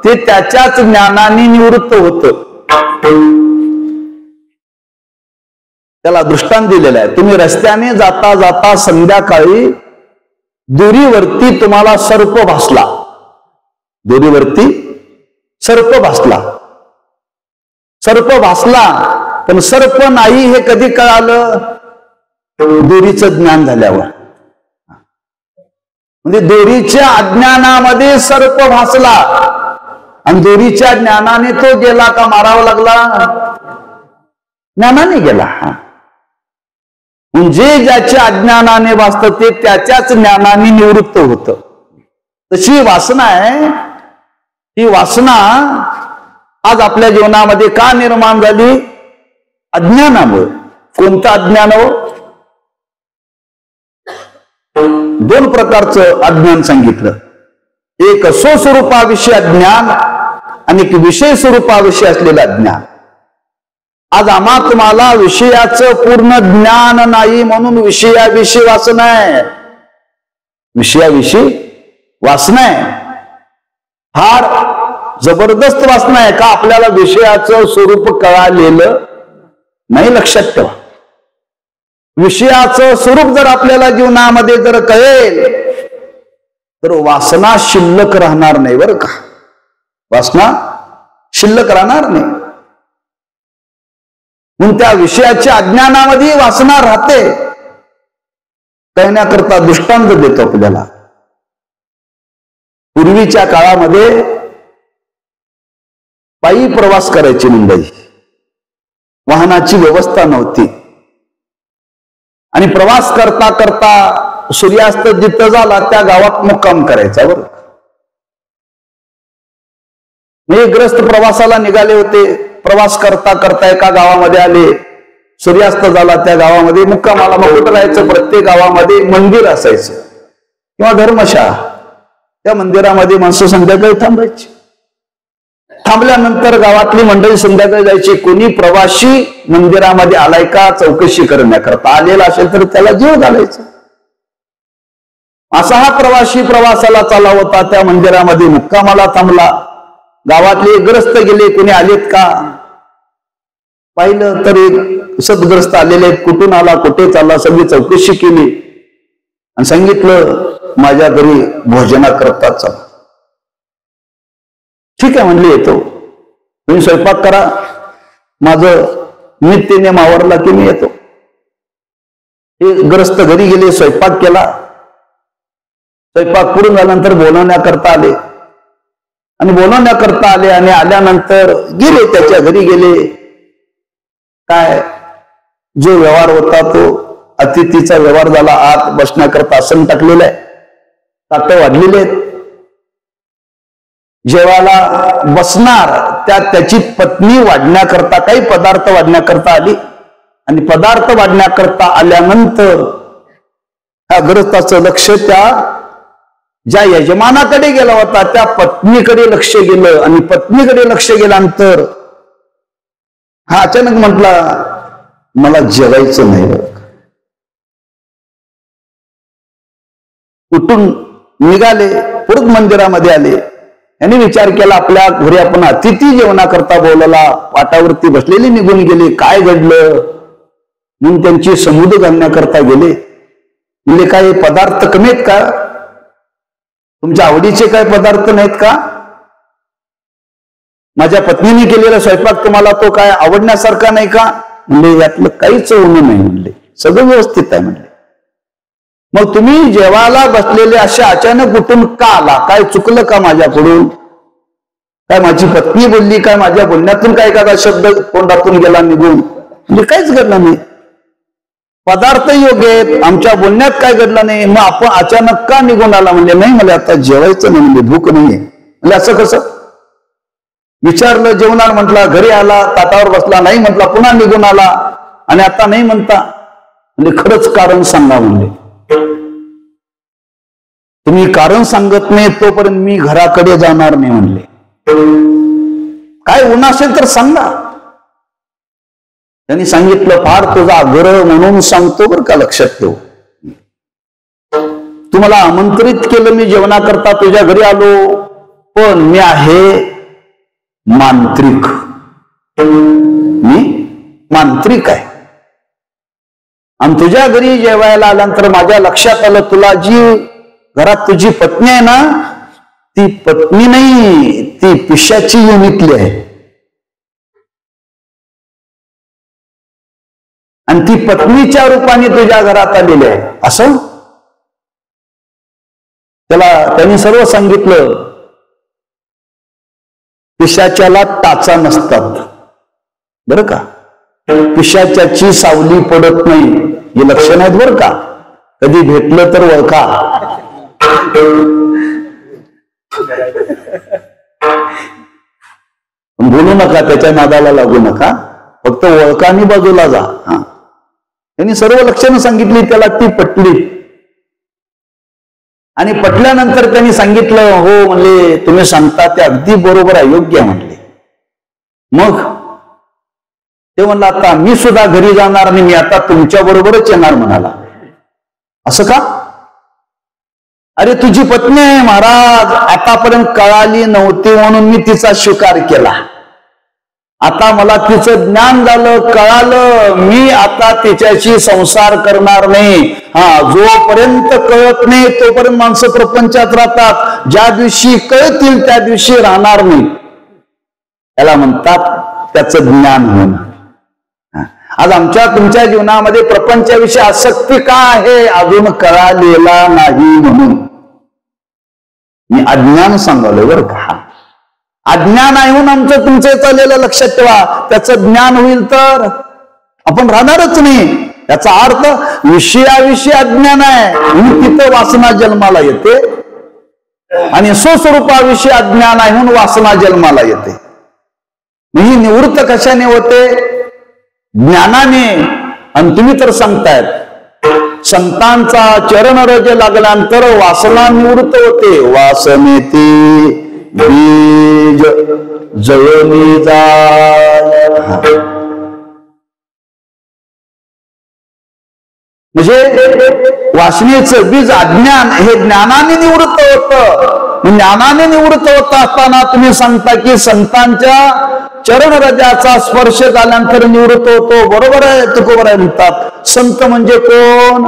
ते त्याच्याच ज्ञानाने निवृत्त होतं. त्याला दृष्टांत दिलेला आहे. तुम्ही रस्त्याने जाता जाता संध्याकाळी दोरीवरती तुम्हाला सर्प भासला. दोरीवरती सर्प भासला. सर्प भासला पण सर्प नाही हे कधी कळालं? दोरीचं ज्ञान झाल्यावर. म्हणजे दोरीच्या अज्ञानामध्ये सर्प भासला आणि दोरीच्या ज्ञानाने तो गेला का मारावा लागला? ज्ञानाने गेला. म्हणजे ज्याच्या अज्ञानाने भासतं ते त्याच्याच ज्ञानाने निवृत्त होतं. तशी वासना आहे. ही वासना आज आपल्या जीवनामध्ये का निर्माण झाली? अज्ञानामुळे. कोणतं अज्ञान हो? दोन प्रकारचं अज्ञान सांगितलं. एक स्वस्वरूपाविषयी अज्ञान आणि एक विषय स्वरूपाविषयी असलेलं अज्ञान. आज आम्हा तुम्हाला विषयाचं पूर्ण ज्ञान नाही म्हणून विषयाविषयी वासना आहे. विषयाविषयी वासना आहे, फार जबरदस्त वासना आहे. का आपल्याला विषयाचं स्वरूप कळालेलं नाही. लक्षात ठेवा, विषयाचं स्वरूप जर आपल्याला जीवनामध्ये जर कळेल तर वासना शिल्लक राहणार नाही. बरं का, वासना शिल्लक राहणार नाही. म्हणून त्या विषयाच्या अज्ञानामध्ये वासना राहते. कहण्याकरता दृष्टांत देतो आपल्याला. पूर्वीच्या काळामध्ये पायी प्रवास करायची मंडळी, वाहनाची व्यवस्था नव्हती आणि प्रवास करता करता सूर्यास्त जिथं झाला त्या गावात मुक्काम करायचा. बरं, मी ग्रस्त प्रवासाला निघाले होते. प्रवास करता करता एका गावामध्ये आले, सूर्यास्त झाला, त्या गावामध्ये मुक्कामाला. मग कुठं राहायचं? प्रत्येक गावामध्ये मंदिर असायचं किंवा धर्मशाळा. त्या मंदिरामध्ये माणसं संध्याकाळी थांबायची. थांबल्यानंतर गावातली मंडळी संध्याकाळी जायची. कोणी प्रवासी मंदिरामध्ये आलाय का चौकशी करण्याकरता. आलेला असेल तर त्याला जीव घालायचा. असा हा प्रवासी प्रवासाला चालला होता. त्या मंदिरामध्ये मुक्कामाला थांबला. गावातले ग्रस्त गेले, कोणी आलेत का पाहिलं तर एक सदग्रस्त आलेले आहेत. कुठून आला, कुठे चालला, सगळी चौकशी केली आणि सांगितलं माझ्या घरी भोजनाकरता चालला. ठीक आहे म्हणले, येतो. तुम्ही स्वयंपाक करा, माझं नित्य मावरला की मी येतो. हे ग्रस्त घरी गेले, स्वयंपाक केला. स्वयंपाक करून झाल्यानंतर बोलवण्याकरता आले आणि बोलवण्याकरता आले आणि आल्यानंतर गेले, त्याच्या घरी गेले. काय जो व्यवहार होता तो अतिथीचा व्यवहार झाला. आत बसण्याकरता आसन टाकलेलं आहे, ताटं वाढलेले आहेत. जेवायला बसणार त्याची पत्नी वाढण्याकरता काही पदार्थ वाढण्याकरता आली आणि पदार्थ वाढण्याकरता आल्यानंतर ह्या गृहस्थाचं लक्ष त्या ज्या यजमानाकडे गेला होता त्या पत्नीकडे लक्ष गेलं आणि पत्नीकडे लक्ष गेल्यानंतर हा अचानक म्हटला मला जेवायचं नाही. उठून निघाले, परत मंदिरामध्ये आले. यांनी विचार केला आपल्या घरी आपण अतिथी जेवणाकरता बोलवला, पाटावरती बसलेली निघून गेले, काय घडलं म्हणून त्यांची समूद घालण्याकरता गेले. म्हणजे काय पदार्थ कमी आहेत का? तुमच्या आवडीचे काय पदार्थ नाहीत का? माझ्या पत्नीने केलेला स्वयंपाक तुम्हाला तो काय आवडण्यासारखा नाही का? म्हणजे यातलं काहीच होणं नाही म्हणले, सगळं व्यवस्थित आहे म्हणले. मग तुम्ही जेवायला बसलेले असे अचानक उठून का आला? काय चुकलं का माझ्याकडून? काय माझी पत्नी बोलली? काय माझ्या बोलण्यातून काय एखादा शब्द तोंडातून गेला निघून? म्हणजे काहीच घडलं नाही. पदार्थ योग्य आहेत, आमच्या बोलण्यात काय घडलं नाही, मग आपण अचानक का निघून आला? म्हणजे नाही मला आता जेवायचं नाही, म्हणजे भूक नाहीये. म्हणजे असं कसं? विचारलं, जेवणार म्हटला, घरी आला, ताटावर बसला, नाही म्हटला, पुन्हा निघून आला आणि आता नाही म्हणता. म्हणजे खरंच कारण सांगा म्हणले. तुम्ही कारण सांगत नाही तोपर्यंत मी घराकडे जाणार नाही म्हणले. काय ऊन असेल तर सांगा. त्यांनी सांगितलं फार तुझा आग्रह म्हणून सांगतो बरं का, लक्षात ठेव. तुम्हाला आमंत्रित केलं मी जेवणाकरता, तुझ्या घरी आलो, पण मी आहे मांत्रिक. मी मांत्रिक आहे आणि तुझ्या घरी जेवायला आल्यानंतर माझ्या लक्षात आलं तुला जी घरात तुझी पत्नी आहे ना, ती पत्नी नाही, ती पिशाची योनीतली आहे आणि ती पत्नीच्या रूपाने तुझ्या घरात आलेली आहे. असं त्यांनी सर्व सांगितलं. पिशाच्याला टाचा नसतात बरं का, पिशाच्याची सावली पडत नाही, हे लक्षण आहेत बरं का. कधी भेटलं तर ओळखा. बोलू नका, त्याच्या नादाला लागू नका, फक्त ओळखा आणि बाजूला जा. त्यांनी सर्व लक्षणं सांगितली, त्याला ती पटली. आणि पटल्यानंतर त्यांनी सांगितलं, हो म्हणले तुम्ही सांगता ते अगदी बरोबर आहे, योग्य म्हणले. मग ते म्हणलं आता मी सुद्धा घरी जाणार आणि मी आता तुमच्या बरोबरच येणार म्हणाला. असं का? अरे तुझी पत्नी आहे महाराज, आतापर्यंत कळाली नव्हती म्हणून मी तिचा स्वीकार केला. आता मला तिचं ज्ञान झालं, कळालं, मी आता तिच्याशी संसार करणार नाही. जोपर्यंत कळत नाही तोपर्यंत माणसं प्रपंचात राहतात, ज्या दिवशी कळतील त्या दिवशी राहणार नाही. त्याला म्हणतात त्याचं ज्ञान होणं. आज आमच्या तुमच्या जीवनामध्ये प्रपंचाविषयी आसक्ती का आहे? अजून कळालेला नाही म्हणून. मी अज्ञान सांगलोय बरं का. अज्ञान आहे म्हणून आमचं तुमचं चाललेलं लक्षात ठेवा. त्याचं ज्ञान होईल तर आपण राहणारच नाही. याचा अर्थ विषयाविषयी अज्ञान आहे म्हणून तिथं वासना जन्माला येते, आणि स्वस्वरूपाविषयी अज्ञान आहे म्हणून वासना जन्माला येते. ही निवृत्त कशाने होते? ज्ञानाने. आणि तुम्ही तर सांगतायत संतांचा चरण रज लागल्यानंतर वासना निवृत्त होते. वासनेती बीज जळून जाय. म्हणजे वासनेचं बीज अज्ञान हे ज्ञानाने निवृत्त होतं. ज्ञानाने निवृत्त होत असताना तुम्ही सांगता की संतांच्या चरण रजाचा स्पर्श झाल्यानंतर निवृत्त होतो. बरोबर आहे, तुकोबर आहे म्हणतात. संत म्हणजे कोण?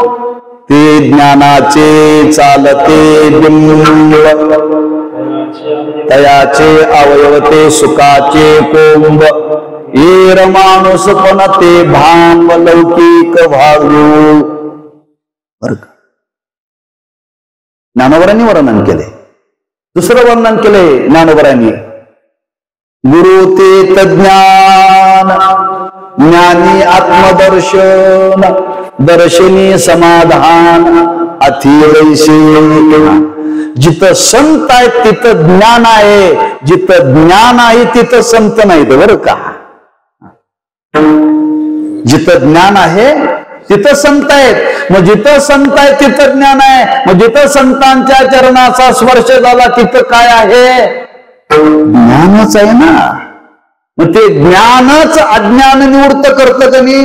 ते ज्ञानाचे चालते बिंब, तयाचे अवयवते सुखाचे कोंब. येर माणूस पण ते भांब लौकिक भागू. बर का? ज्ञानोबरांनी वर्णन केले. दुसरं वर्णन केले ज्ञानोबरांनी, गुरु ते तज्ञान, ज्ञानी आत्मदर्शन, दर्शनी समाधान, अतिवैशी. जिथं संत आहे तिथं ज्ञान आहे, जिथं ज्ञान आहे तिथं संत नाही. बरं का? जिथं ज्ञान आहे तिथं संत आहेत. मग जिथं संत आहे तिथं ज्ञान आहे. मग जिथं संतांच्या चरणाचा स्पर्श झाला तिथं काय आहे? ज्ञानच आहे ना. मग ते ज्ञानच अज्ञान निवृत्त करतं का नाही?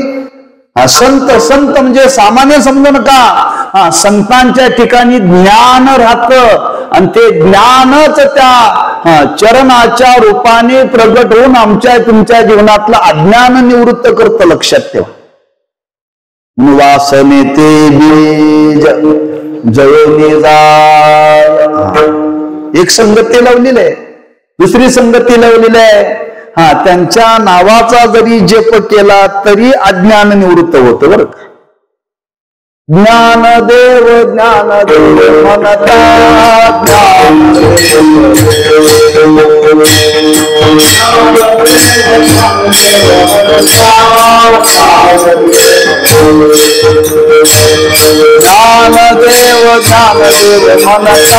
संत संत म्हणजे सामान्य समजू नका. संतांच्या ठिकाणी ज्ञान राहतं आणि ते ज्ञानच त्या चरणाच्या रूपाने प्रगट होऊन आमच्या तुमच्या जीवनातलं अज्ञान निवृत्त करतं. लक्षात ठेवा. वासने ते बीज जळून जाय. एक संगती लावलेली आहे, दुसरी संगती लावलेली आहे. त्यांच्या नावाचा जरी जप केला तरी अज्ञान निवृत्त होतं. बरं का? ज्ञानदेव ज्ञानदेव म्हणता ज्ञानदेव ज्ञानदेव म्हणता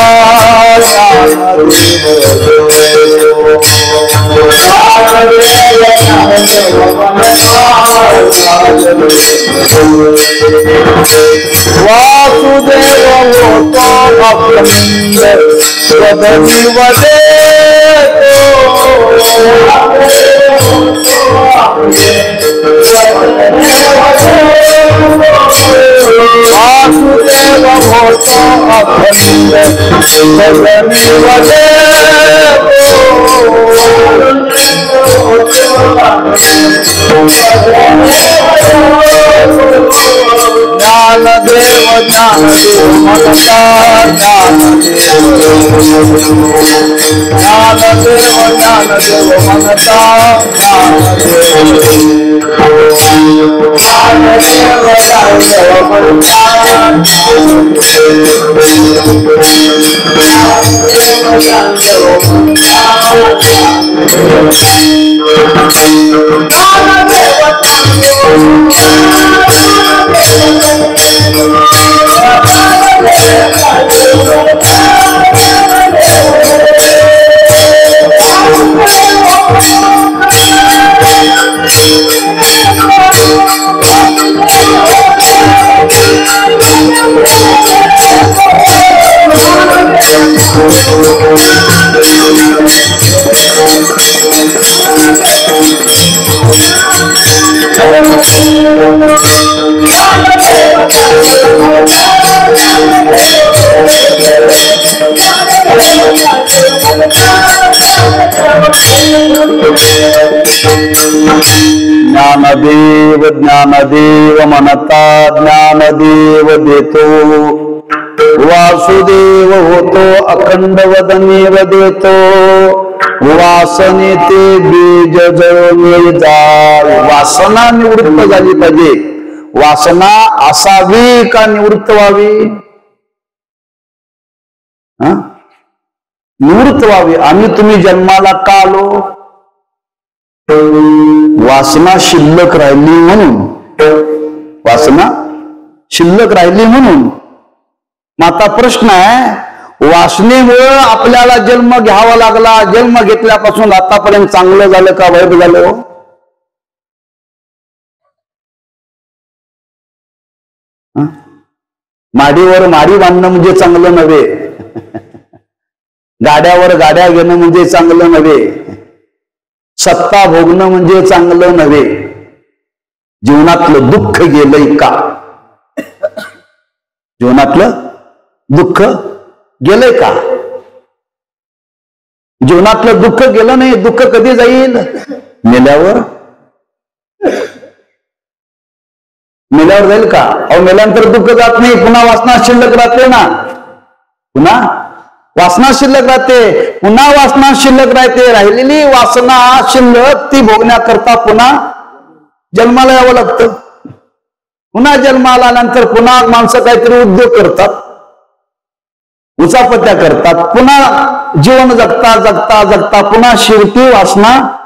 वासुदेव होतो अखंड स्वधनी वदे. वासुदेव होतो अखंड स्वधनी वदे. ज्ञानदेव ज्ञानदेव म्हणता ज्ञानदेव ज्ञानदेव म्हणता ज्ञानदेव ज्ञानदेव म्हणता ज्ञानदेव देतो वासुदेव होतो अखंड वदनेव देतो वासने ते बीज जळून जाय वासना निवृत्त झाली पाहिजे वासना असावी का निवृत्त व्हावी निवृत्त व्हावी आम्ही तुम्ही जन्माला का आलो वासना शिल्लक राहिली म्हणून वासना शिल्लक राहिली म्हणून आता प्रश्न आहे वासनेमुळे आपल्याला जन्म घ्यावा लागला जन्म घेतल्यापासून आतापर्यंत चांगलं झालं का वाईट झालं माडीवर माडी बांधणं म्हणजे चांगलं नव्हे गाड्यावर गाड्या घेणं म्हणजे चांगलं नव्हे सत्ता भोगणं म्हणजे चांगलं नव्हे जीवनातलं दुःख गेलंय का जीवनातलं दुःख गेलंय का जीवनातलं दुःख गेलं नाही दुःख कधी जाईल मेल्यावर मेल्यावर जाईल का अहो मेल्यानंतर दुःख जात नाही पुन्हा वासना शिल्लक राहते ना पुन्हा वासना शिल्लक राहते पुन्हा वासना शिल्लक राहते राहिलेली वासना शिल्लक ती भोगण्याकरता पुन्हा जन्माला यावं लागतं पुन्हा जन्माला आल्यानंतर पुन्हा माणसं काहीतरी उद्योग करतात उचापत्या करतात पुन्हा जीवन जगता जगता जगता पुन्हा शेवटी वासना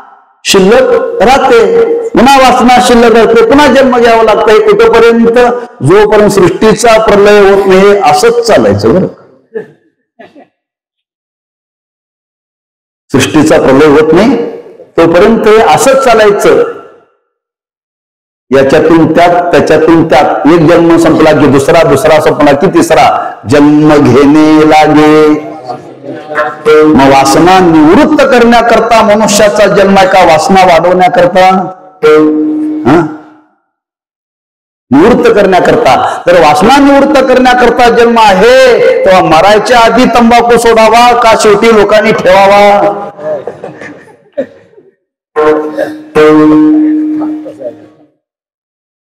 शिल्लक राहते पुन्हा वासना शिल्लक राहते पुन्हा जन्म घ्यावा लागतंय कुठेपर्यंत जोपर्यंत सृष्टीचा प्रलय होत नाही असंच चालायचं बरं सृष्टीचा प्रलय होत नाही तोपर्यंत असंच चालायचं याच्यातून त्यात त्याच्यातून त्यात एक जन्म संपला की दुसरा दुसरा संपला की तिसरा जन्म घेणे लागे मग वासना निवृत्त करण्याकरता मनुष्याचा जन्म आहे का वासना वाढवण्याकरता निवृत्त करण्याकरता तर वासना निवृत्त करण्याकरता जन्म आहे तेव्हा मरायच्या आधी तंबाखू सोडावा का शेवटी लोकांनी ठेवावा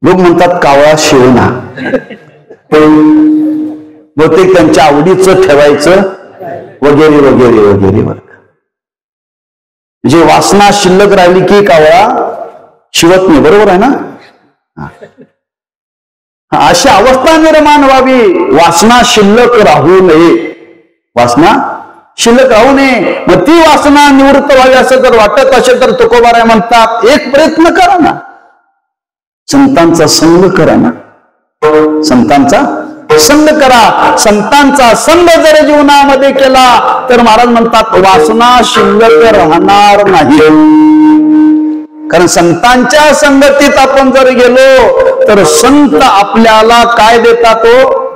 लोक म्हणतात कावळा शिवना बहुतेक त्यांच्या आवडीचं ठेवायचं वगैरे वगैरे वगैरे म्हणजे वासना शिल्लक राहिली की कावळा शिवत नाही बरोबर आहे ना अशी अवस्था निर्माण व्हावी वासना शिल्लक राहू नये वासना शिल्लक राहू नये मग ती वासना निवृत्त व्हावी असं जर वाटत असेल तर तुकोबाराय म्हणतात एक प्रयत्न करा ना संतांचा संग करा ना संतांचा संग करा संतांचा संग जर जीवनामध्ये केला तर महाराज म्हणतात वासना शिल्लक राहणार नाही कारण संतांच्या संगतीत आपण जर गेलो तर संत आपल्याला काय देतात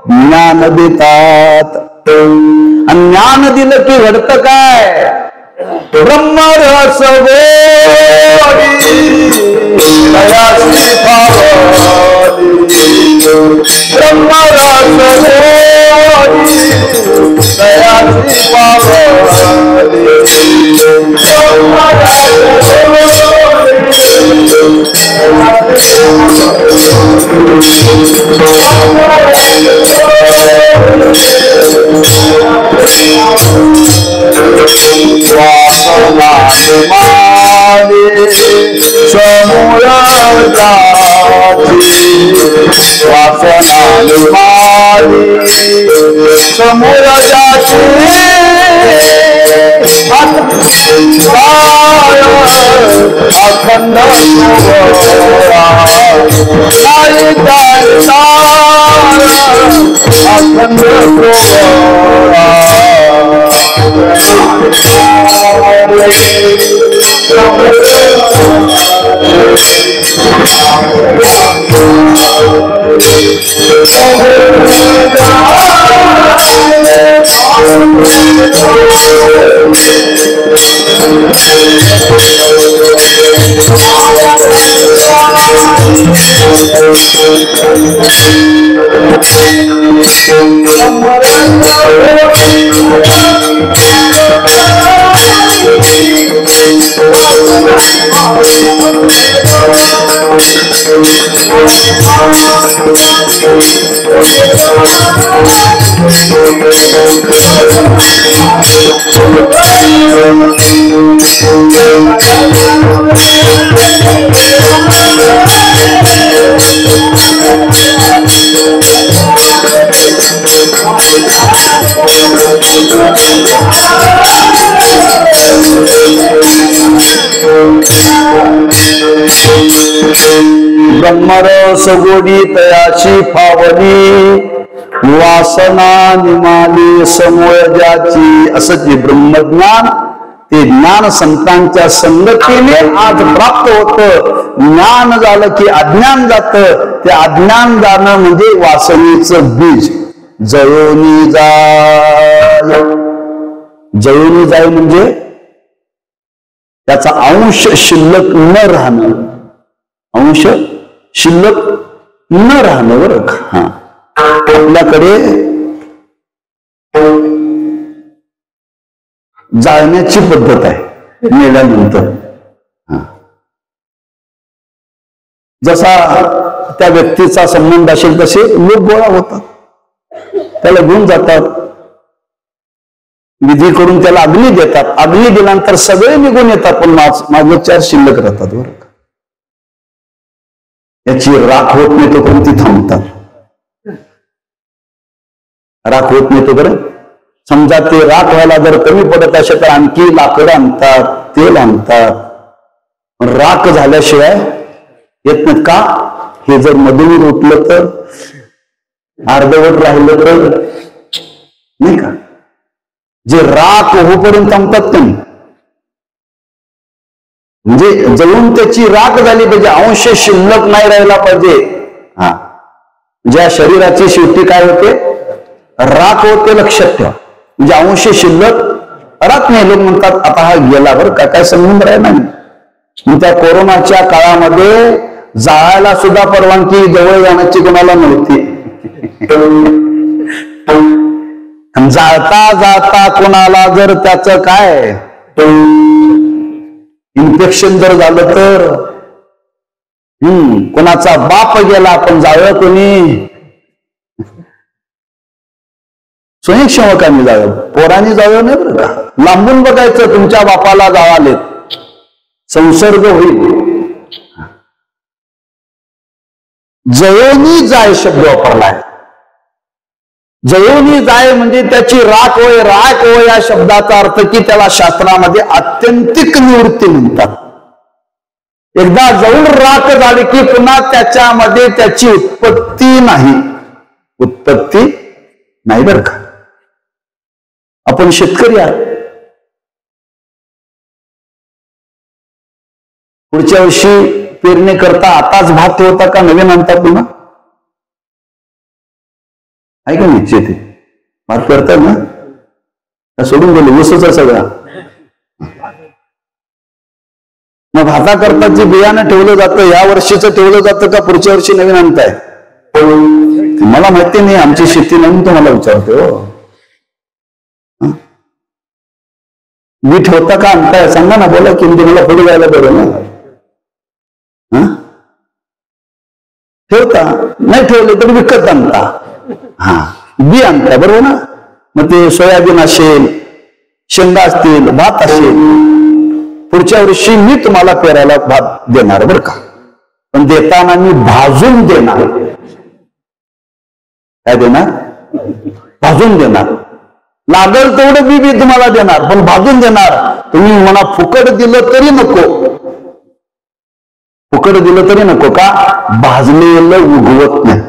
ज्ञान देतात आणि ज्ञान दिलं की घडतं काय ब्रह्मरस दयासी पावली ब्रह्मरस दयासी पावली वासना समूळ अखंड ब्रह्मरस गोडी तयाची फावली, वासना निमाली समूळ ज्याची. असं जे ब्रह्मज्ञान ते ज्ञान संतांच्या संगतीने आज प्राप्त होतं. ज्ञान झालं की अज्ञान जातं. ते अज्ञान जाणं म्हणजे वासनेचं बीज जळून जाय. जळून जाय म्हणजे त्याचा अंश शिल्लक न राहणं. अंश शिल्लक न राहणं बरं का. हा, आपल्याकडे जाळण्याची पद्धत आहे मेल्यानंतर. जसा त्या व्यक्तीचा संबंध असेल तसे लोक गोळा होतात, त्याला घेऊन जातात, विधी करून त्याला अग्नी देतात. अग्नी दिल्यानंतर सगळे निघून येतात, पण माझं चार शिल्लक राहतात बरं का. याची राख होत नाही तोपर्यंत ती थांबतात. राख होत नाही तोपर्यंत. समजा ते राख व्हायला जर कमी पडत असेल तर आणखी लाकडं आणतात, तेल आणतात. राख झाल्याशिवाय येत नाही का. हे जर मधून उठलं तर, अर्धवट राहिलं तर नाही का. जे राख होईपर्यंत थांबतात त्यांनी, म्हणजे जळून त्याची राख झाली पाहिजे, अंश शिल्लक नाही राहिला पाहिजे. हा, ज्या शरीराची शेवटी काय होते, राख होते, लक्षात ठेवा. म्हणजे अंश शिल्लक राहत नाही. लोक म्हणतात आता हा गेला बरं का, काय संबंध राहिला नाही. त्या कोरोनाच्या काळामध्ये जाळायला सुद्धा परवानगी जवळ जाण्याची कोणाला नव्हती. जाता जाता कोणाला जर त्याचं काय इन्फेक्शन जर झालं तर, कोणाचा बाप गेला पण जावं कोणी, स्वयंसेवकांनी जावं, पोरांनी जावं नाही बरं का. लांबून बघायचं तुमच्या बापाला जावालेत, संसर्ग होईल. जळोनी जाय शब्द वापरलाय. जळोनी जाय म्हणजे त्याची राख होय, राख होय या शब्दाचा अर्थ की त्याला शास्त्रामध्ये आत्यंतिक निवृत्ती म्हणतात. एकदा जळून राख झाली की पुन्हा त्याच्यामध्ये त्याची उत्पत्ती नाही. उत्पत्ती नाही बरं का. आपण शेतकरी आहात. पुढच्या वर्षी पेरणी करता आताच भात होता का नवीन आणता पुन्हा, आहे का नाही. शेती भात करतात ना, सोडून गेले ऊसच सगळा. मग भाता करता जे बियाणं ठेवलं जातं या वर्षीचं ठेवलं जातं का पुढच्या वर्षी नवीन आणताय. मला माहिती नाही, आमची शेती नवीन तुम्हाला विचारते. हो, मी ठेवता का आणताय सांगा ना, बोला की म्हणजे मला पुढे जायला बरं ना. ठेवता, नाही ठेवले तर विकत आणता. हा, बी आणताय बरोबर ना. मग ते सोयाबीन असेल, शेंगा असतील, भात असेल, पुढच्या वर्षी मी तुम्हाला पेरायला भात देणार बरं का. पण देताना मी भाजून देणार. काय देणार, भाजून देणार. लागल तेवढं बी तुम्हाला देणार, पण भाजून देणार. तुम्ही म्हणा फुकट दिलं तरी नको, फुकट दिलं तरी नको का, भाजलेलं उगवत नाही.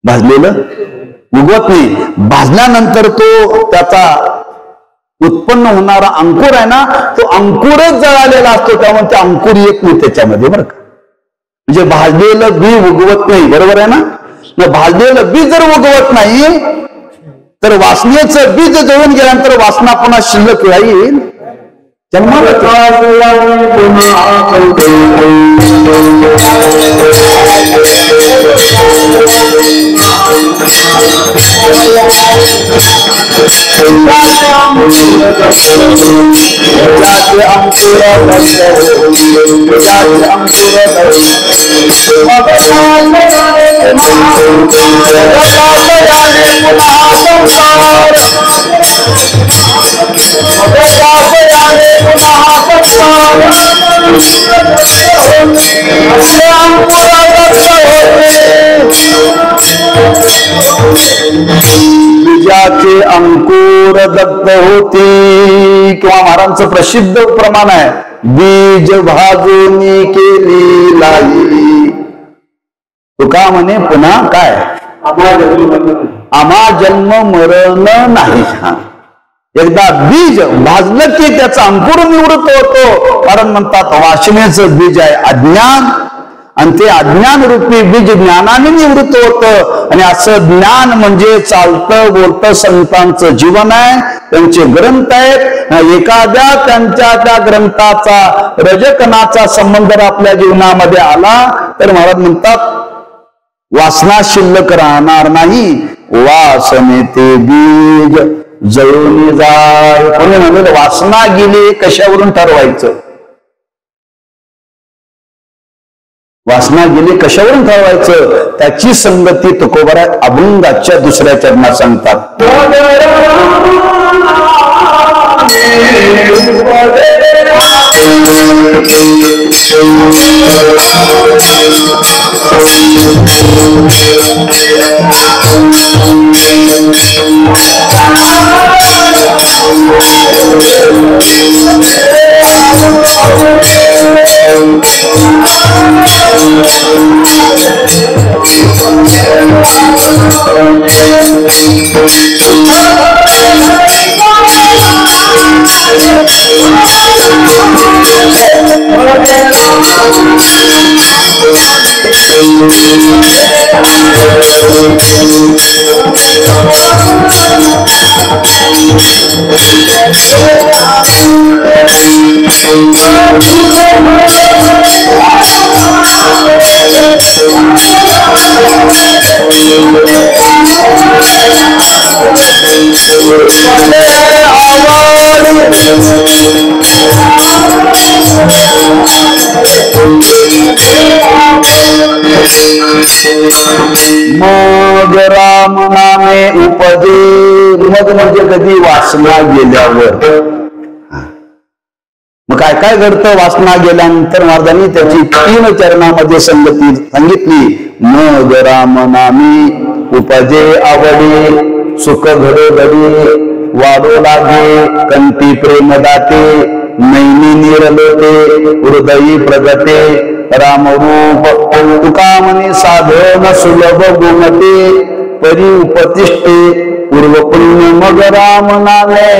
भाजलेलं उगवत नाही. भाजल्यानंतर तो त्याचा उत्पन्न होणारा अंकुर आहे ना, तो अंकुरच जळालेला असतो, त्यामुळे ते अंकुर येत नाही त्याच्यामध्ये बरं का. म्हणजे भाजलेलं बी उगवत नाही, बरोबर आहे ना. भाजलेलं बी जर उगवत नाही तर वासनेचं बीज जळून गेल्यानंतर वासना पुन्हा शिल्लक राहील. जन्म बीजाचे अंकुर दत्त होती, किंवा महाराजांचं प्रसिद्ध प्रमाण आहे, बीज भाजून केली लाई. तुका म्हणे पुन्हा काय, आम्हा जन्म मरण नाही. एकदा बीज भाजलं की त्याचं अंकुर निवृत्त होतो. कारण म्हणतात वासनेचं बीज आहे अज्ञान, आणि ते अज्ञान रूपी बीज ज्ञानाने निवृत्त होतं. आणि असं ज्ञान म्हणजे चालतं बोलतं संतांचं जीवन आहे, त्यांचे ग्रंथ आहेत. एखाद्या त्यांच्या त्या ग्रंथाचा रजकणाचा संबंध आपल्या जीवनामध्ये आला तर महाराज म्हणतात वासना शिल्लक राहणार नाही, वासने ते बीज जळून जाय. कोणी म्हणलं वासना गेली कशावरून ठरवायचं, वासना गेली कशावरून ठरवायचं, त्याची संगती तुकोबरा अभंगाच्या दुसऱ्या चरणात सांगतात. मग राम नामे उपदे, मग म्हणजे कधी वासना गेल्यावर. मग काय काय घडतं वासना गेल्यानंतर महाराजांनी त्याची 3 चरणामध्ये संगती सांगितली. मग राम नामी उपजे आवडे, सुख घडोघडी वाढो लागे, कंठी प्रेम दाते, नैनी निरलोते, हृदयी प्रगते, रामरूप तुका म्हणे साधन सुलभ गुणते, परी उपतिष्ठे पूर्व पुण्य. मग राम नामे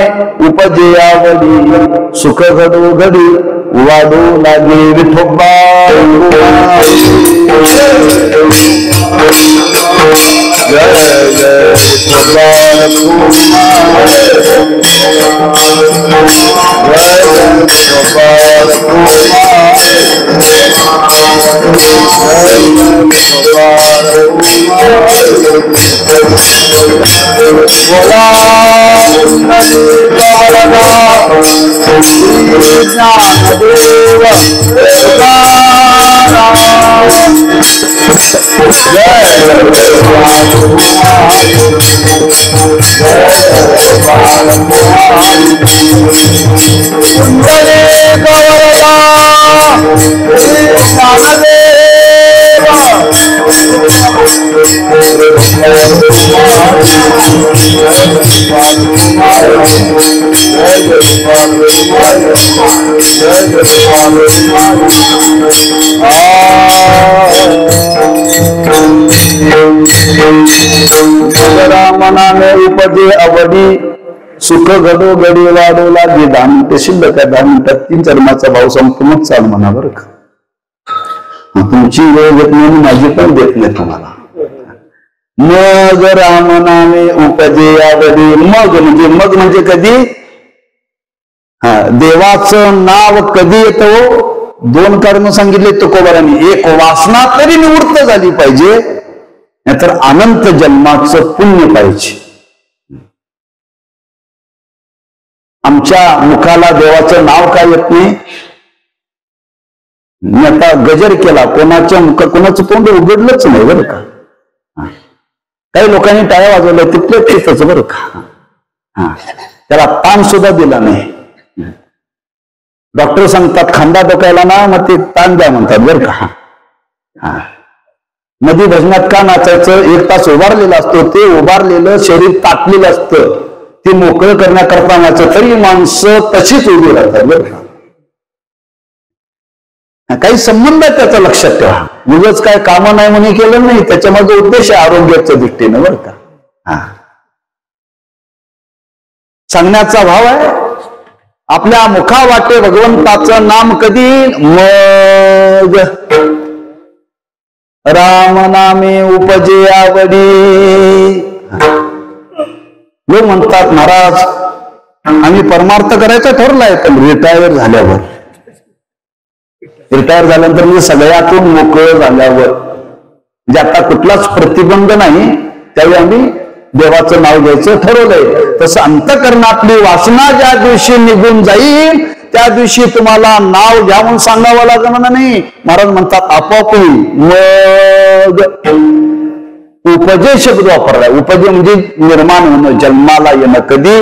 उपजे आवडी, सुख घडोघडी वाढू लागे विठोबा. जय जय विठोबा रामनामे उपजे आवडी, सुख घडोघडी वाढू लागे. 10 मिनिटे शिल्लक आहे, 10 मिनिटात 3 चरणाचा भाव संपूर्ण चाल म्हणा बरं का. तुमची वेळ देत नाही, माझी पण देत नाही तुम्हाला. मग रामनामे उपजे आवडी, मग म्हणजे कधी, देवाचं नाव कधी येतं. 2 कारण सांगितले तुकोबारांनी. एक वासना तरी निवृत्त झाली पाहिजे, नाहीतर अनंत जन्माचं पुण्य पाहिजे. आमच्या मुखाला देवाचं नाव काय येत नाही. मी आता गजर केला, कोणाचं तोंड उघडलंच नाही बरं का. काही लोकांनी टाळ्या वाजवल्या तिथले तिथंच बरं का. त्याला ताण सुद्धा दिला नाही. डॉक्टर सांगतात खांदा डोकायला ना, मग ते ताण द्या म्हणतात बरं का. मध्ये भजनात का नाचायचं, 1 तास उभारलेलं असतो, ते उभारलेलं शरीर ताटलेलं असतं, ते मोकळं करण्याकरता नाचत, तरी माणसं तशीच उभी राहतात बरं का. काही संबंध आहे त्याचा, लक्षात ठेवा. उगाच काय कामं नाही म्हणून केलं नाही, त्याच्या मागे उद्देश आहे आरोग्याच्या दृष्टीनं बरं का. सांगण्याचा भाव आहे आपल्या मुखा वाटे भगवंताचं नाम कधी, मग राम नामे उपजे आवडी. लोक म्हणतात महाराज आम्ही परमार्थ करायचा ठरलाय, पण रिटायर झाल्यावर, रिटायर झाल्यानंतर म्हणजे सगळ्यातून मोकळं झाल्यावर, म्हणजे आता कुठलाच प्रतिबंध नाही, त्यावेळी आम्ही देवाचं नाव घ्यायचं ठरवलंय. तसं अंतःकरणातली वासना ज्या दिवशी निघून जाईल त्या दिवशी तुम्हाला नाव घ्या म्हणून सांगावं लागणार नाही. महाराज म्हणतात आपोआप मग उपजे शब्द वापरलाय. उपजे म्हणजे निर्माण होणं, जन्माला येणं. कधी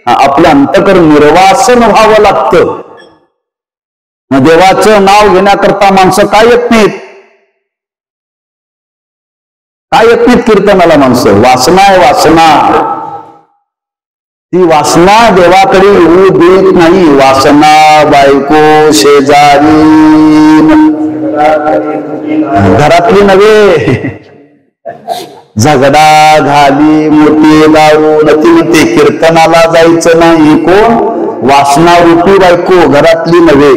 आपलं अंतःकरण निर्वासन व्हावं लागतं. देवाचं नाव घेण्याकरता माणसं काय येत नाहीत, काय येत नाहीत कीर्तनाला माणसं. वासना आहे, वासना. ती वासना देवाकडे येऊ देत नाही. वासना बायको शेजारी, घरातली नव्हे, झगडा घाली मोठी दारू नती कीर्तनाला जायचं नाही. कोण? वासना रूपी बायको, घरातली नव्हे.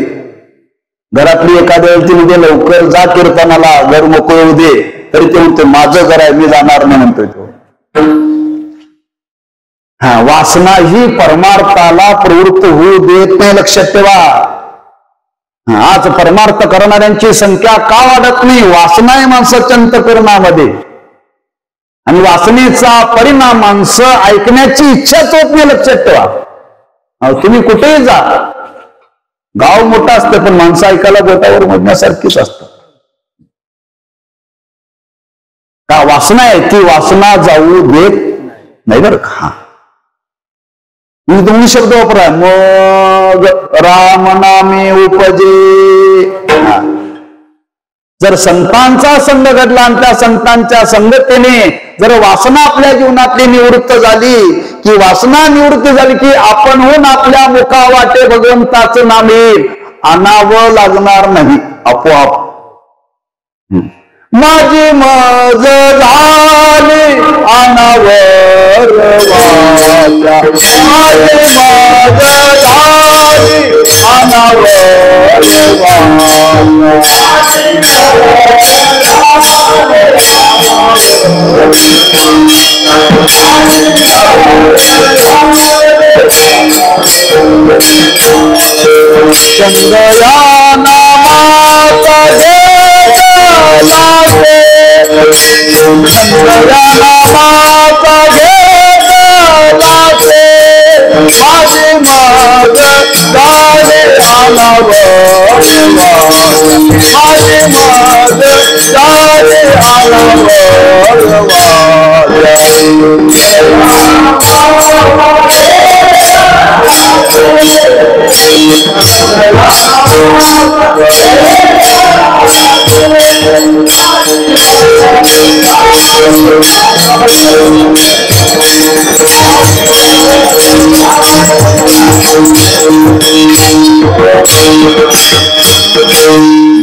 घरातली एखाद्या वेळी म्हणजे लवकर जा कीर्तनाला, घर मोकळे होऊ दे, तरी ते म्हणते माझं घर आहे मी जाणार नाही म्हणतोय तो. वासना ही परमार्थाला प्रवृत्त होऊ देत नाही, लक्षात ठेवा. आज परमार्थ करणाऱ्यांची संख्या का वाढत नाही? वासना आहे माणसाच्या अंतःकरणामध्ये, आणि वासनेचा परिणाम माणसं ऐकण्याची इच्छाच होत नाही, लक्षात ठेवा. तुम्ही कुठेही जा, गाव मोठं असतं पण माणसं ऐकायला बोटावर मोजण्यासारखीच असतात. का वासना आहे, ती वासना जाऊ देत नाही बरं का. मी दोन्ही शब्द वापरा, मग राम नामे उपजे. जर संतांचा संग घडला आणि त्या संतांच्या संगतीने जर वासना आपल्या जीवनातली निवृत्त झाली, की वासना निवृत्त झाली की आपणहून आपल्या मुखावाटे भगवंताचं नाम येईल, आणावं लागणार नाही आपोआप. माझी मज झाली अनावर वाचा, माझी मज झाली अनावर चंद्रया नामाचा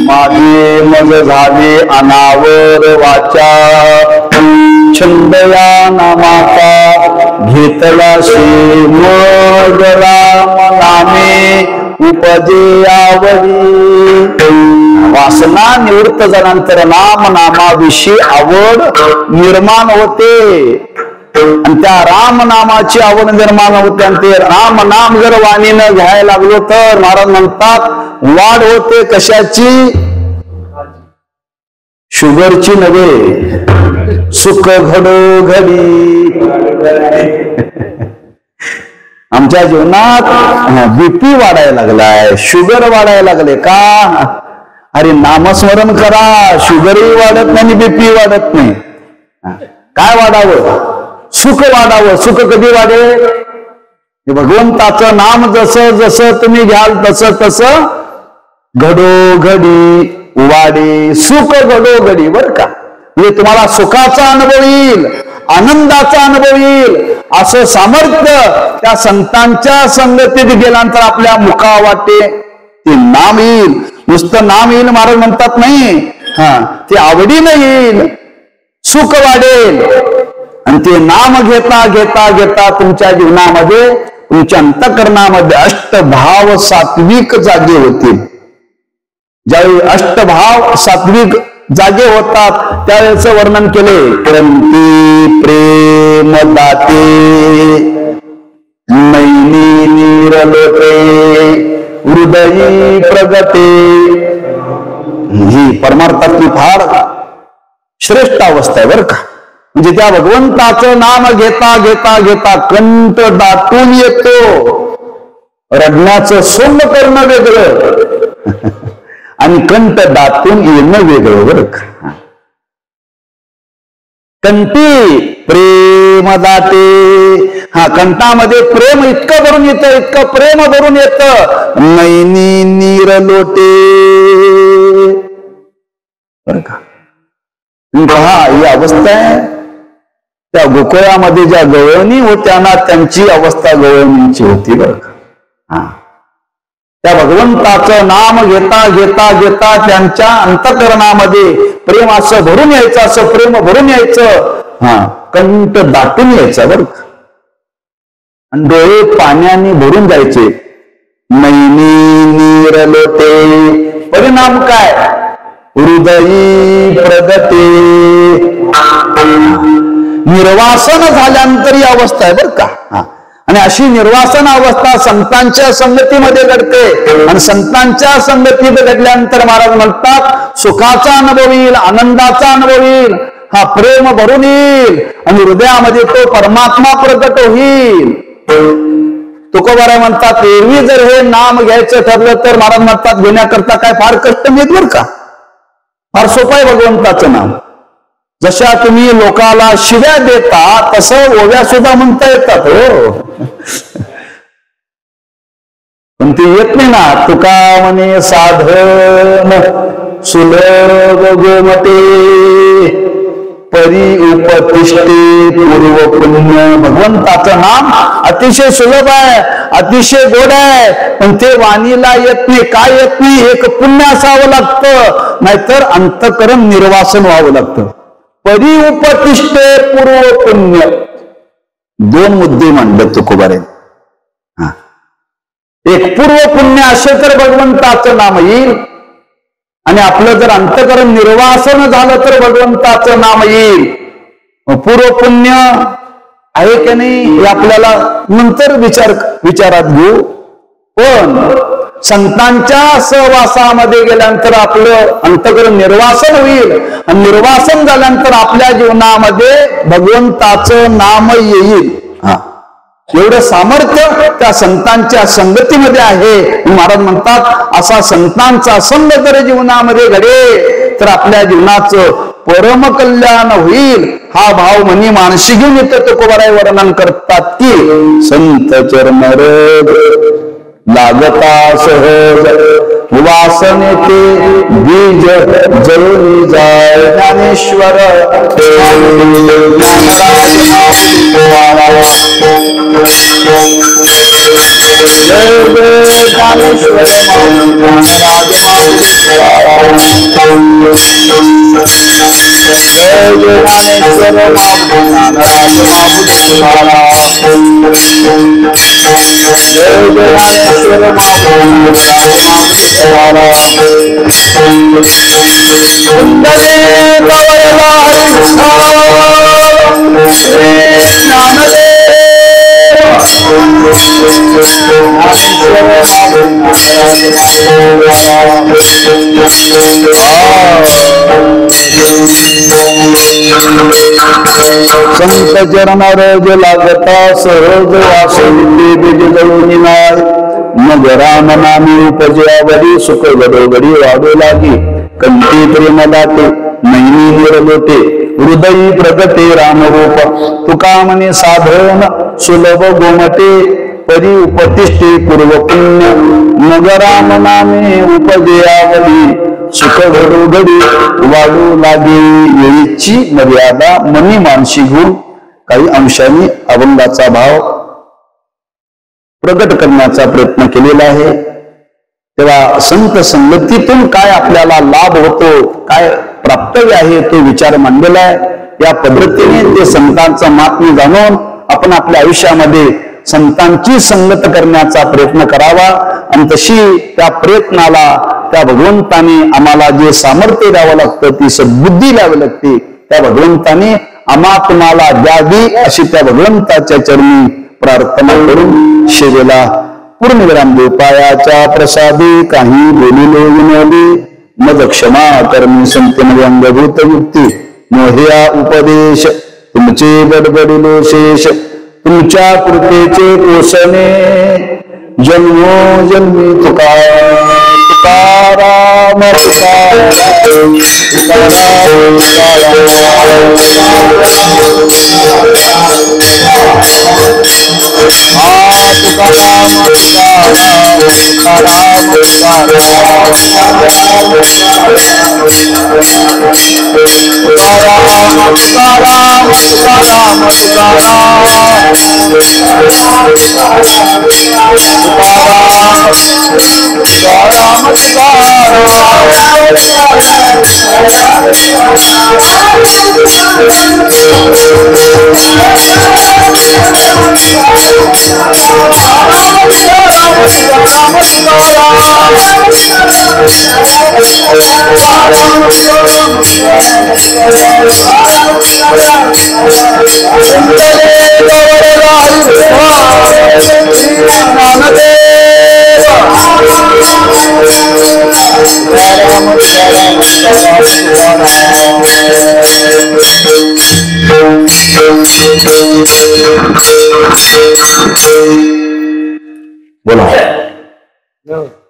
माझे मज झाले अनावर वाचा, छंदया नामाचा घेतला शे, मग राम नामे उपजे आवडी. वासना निवृत्त झाल्यानंतर नाम नामाविषयी आवड निर्माण होते, आणि त्या राम नामाची आवड निर्माण होते. आणि ते राम नाम जर वाणीनं घ्यायला लागलो तर महाराज म्हणतात वाढ होते. कशाची? शुगरची नव्हे, सुख घडो घडी. आमच्या जीवनात बीपी वाढायला लागलाय, शुगर वाढायला लागले का? अरे नामस्मरण करा, शुगरही वाढत नाही आणि बीपी वाढत नाही. काय वाढावं? सुख वाढावं. सुख कधी वाढेल? भगवंताचं नाम जसं जसं तुम्ही घ्याल तसं तसं घडोघडी वाढे सुख घडोघडी. बर का? म्हणजे तुम्हाला सुखाचा अनुभव येईल, आनंदाचा अनुभव येईल. असं सामर्थ्य त्या संतांच्या संगतीत गेल्यानंतर आपल्या मुखा वाटे ते नाम येईल. नुसतं नाम येईल महाराज म्हणतात नाही, ते आवडीनं येईल, सुख वाढेल. आणि ते नाम घेता घेता घेता तुमच्या जीवनामध्ये, तुमच्या अंतःकरणामध्ये अष्टभाव सात्विक जागे होतील. ज्यावेळी अष्टभाव सात्विक जागे होतात त्यावेळेच वर्णन केले. क्रांती प्रेम दाते नैनी नीरलोटे हृदयी प्रगते. ही परमार्थातली फार श्रेष्ठ अवस्था आहे बरं का. म्हणजे त्या भगवंताचं नाम घेता घेता घेता कंठ दाटून येतो. रडण्याचं सोंग करणं वेगळं आणि कंठ दाटून येणं वेगळं बरं का. कंठी प्रेम दाटे. कंठामध्ये प्रेम इतकं भरून येतं, इतकं प्रेम भरून येतं. नैनी नीर लोटे बरं का. ही अवस्था आहे. त्या गोकुळामध्ये ज्या गवळणी होत्या ना, त्यांची अवस्था गवळणींची होती बरं का. त्या भगवंताचं नाम घेता घेता घेता त्यांच्या अंतःकरणामध्ये प्रेम असं भरून यायचं, असं प्रेम भरून यायचं. कंठ दाटून यायचा बरं का. आणि डोळे पाण्याने भरून जायचे. नैनी नीर लोटे. परिणाम काय? हृदयी प्रगते. निर्वासन झाल्यानंतर ही अवस्था आहे बरं का. आणि अशी निर्वासन अवस्था संतांच्या संगतीमध्ये घडते. आणि संतांच्या संगतीत घडल्यानंतर महाराज म्हणतात सुखाचा अनुभव येईल, आनंदाचा अनुभव येईल, प्रेम भरून येईल आणि हृदयामध्ये तो परमात्मा प्रकट होईल. तुकोबाराय म्हणतात एरवी जर हे नाम घ्यायचं ठरलं तर महाराज म्हणतात घेण्याकरता काय फार कष्ट नाहीत बरं का. फार सोपं आहे भगवंताचं नाम. जशा तुम्ही लोकाला शिव्या देता तसं ओव्या सुद्धा म्हणता येतात हो. पण ते येत नाही ना. तुका म्हणे साधन सुलभ गोमते परी उपतिष्ठे पूर्व पुण्य. भगवंताचं नाम अतिशय सुलभ आहे, अतिशय गोड आहे, पण ते वाणीला येत नाही. काय येत नाही? एक पुण्य असावं लागतं, नाहीतर अंतःकरण निर्वासन व्हावं लागतं. परी उपतिष्ठे पूर्व पुण्य. दोन मुद्दे मांडले तुकोबारे. एक पूर्व पुण्य असे तर भगवंताचं नाम येईल, आणि आपलं जर अंतःकरण निर्वासन झालं तर भगवंताचं नाम येईल. पूर्व पुण्य आहे की नाही हे आपल्याला नंतर विचारात घेऊ. पण संतांच्या सहवासामध्ये गेल्यानंतर आपलं अंतःकरण निर्वासन होईल, आणि निर्वासन झाल्यानंतर आपल्या जीवनामध्ये भगवंताचं नाम येईल. एवढं सामर्थ्य त्या संतांच्या संगतीमध्ये आहे. महाराज म्हणतात असा संतांचा संग जर जीवनामध्ये घडे तर आपल्या जीवनाचं परम कल्याण होईल. हा भाव मनी मानशी घेऊन येतं तुकोबाराय वर्णन करतात की संत चरण लागता सहज वासने ते बीज जळून जाय. ज्ञानेश्वर संत चरण रज लागता सहज वासविते बीज जळून नाय मग राम नामी उपजयावरी सुख घडोघडी वाढू लागी कंठी प्रेम लाटे नैनी निरलोटे हृदयी प्रगटे रामरूप तुका म्हणे साधन सुलभ गोमटे परी उपतिष्ठे पूर्व पुण्य मग राम नामे उपजयावरी सुख घडोघडी वाढू लागे येळीची मर्यादा मनी मानशी गुण काही अंशांनी अभंगाचा भाव प्रकट करण्याचा प्रयत्न केलेला आहे। तेव्हा संत संगतीतून काय आपल्याला लाभ होतो, काय प्राप्तव्य आहे तो विचार मांडलेला आहे। या पद्धतीने ते संतांचं महात्म्य जाणून आपण आपल्या आयुष्यामध्ये संतांची संगत करण्याचा प्रयत्न करावा आणि तशी त्या प्रयत्नाला त्या भगवंताने आम्हाला जे सामर्थ्य द्यावं लागतं, ती सद्बुद्धी द्यावी लागते, त्या भगवंताने आम्हा तुम्हाला द्यावी अशी त्या भगवंताच्या चरणी प्रार्थना करून शेवेला पूर्णविराम देऊ। पायाच्या प्रसादी काही बोलिलो विनोदी मज क्षमा कर्मी संतन अंगभूत युक्ती मोहया उपदेश तुमचे बडबडिलो शेष तुमच्या कृपेचे पोषणे जन्मो जन्मी तुकाराम बोला।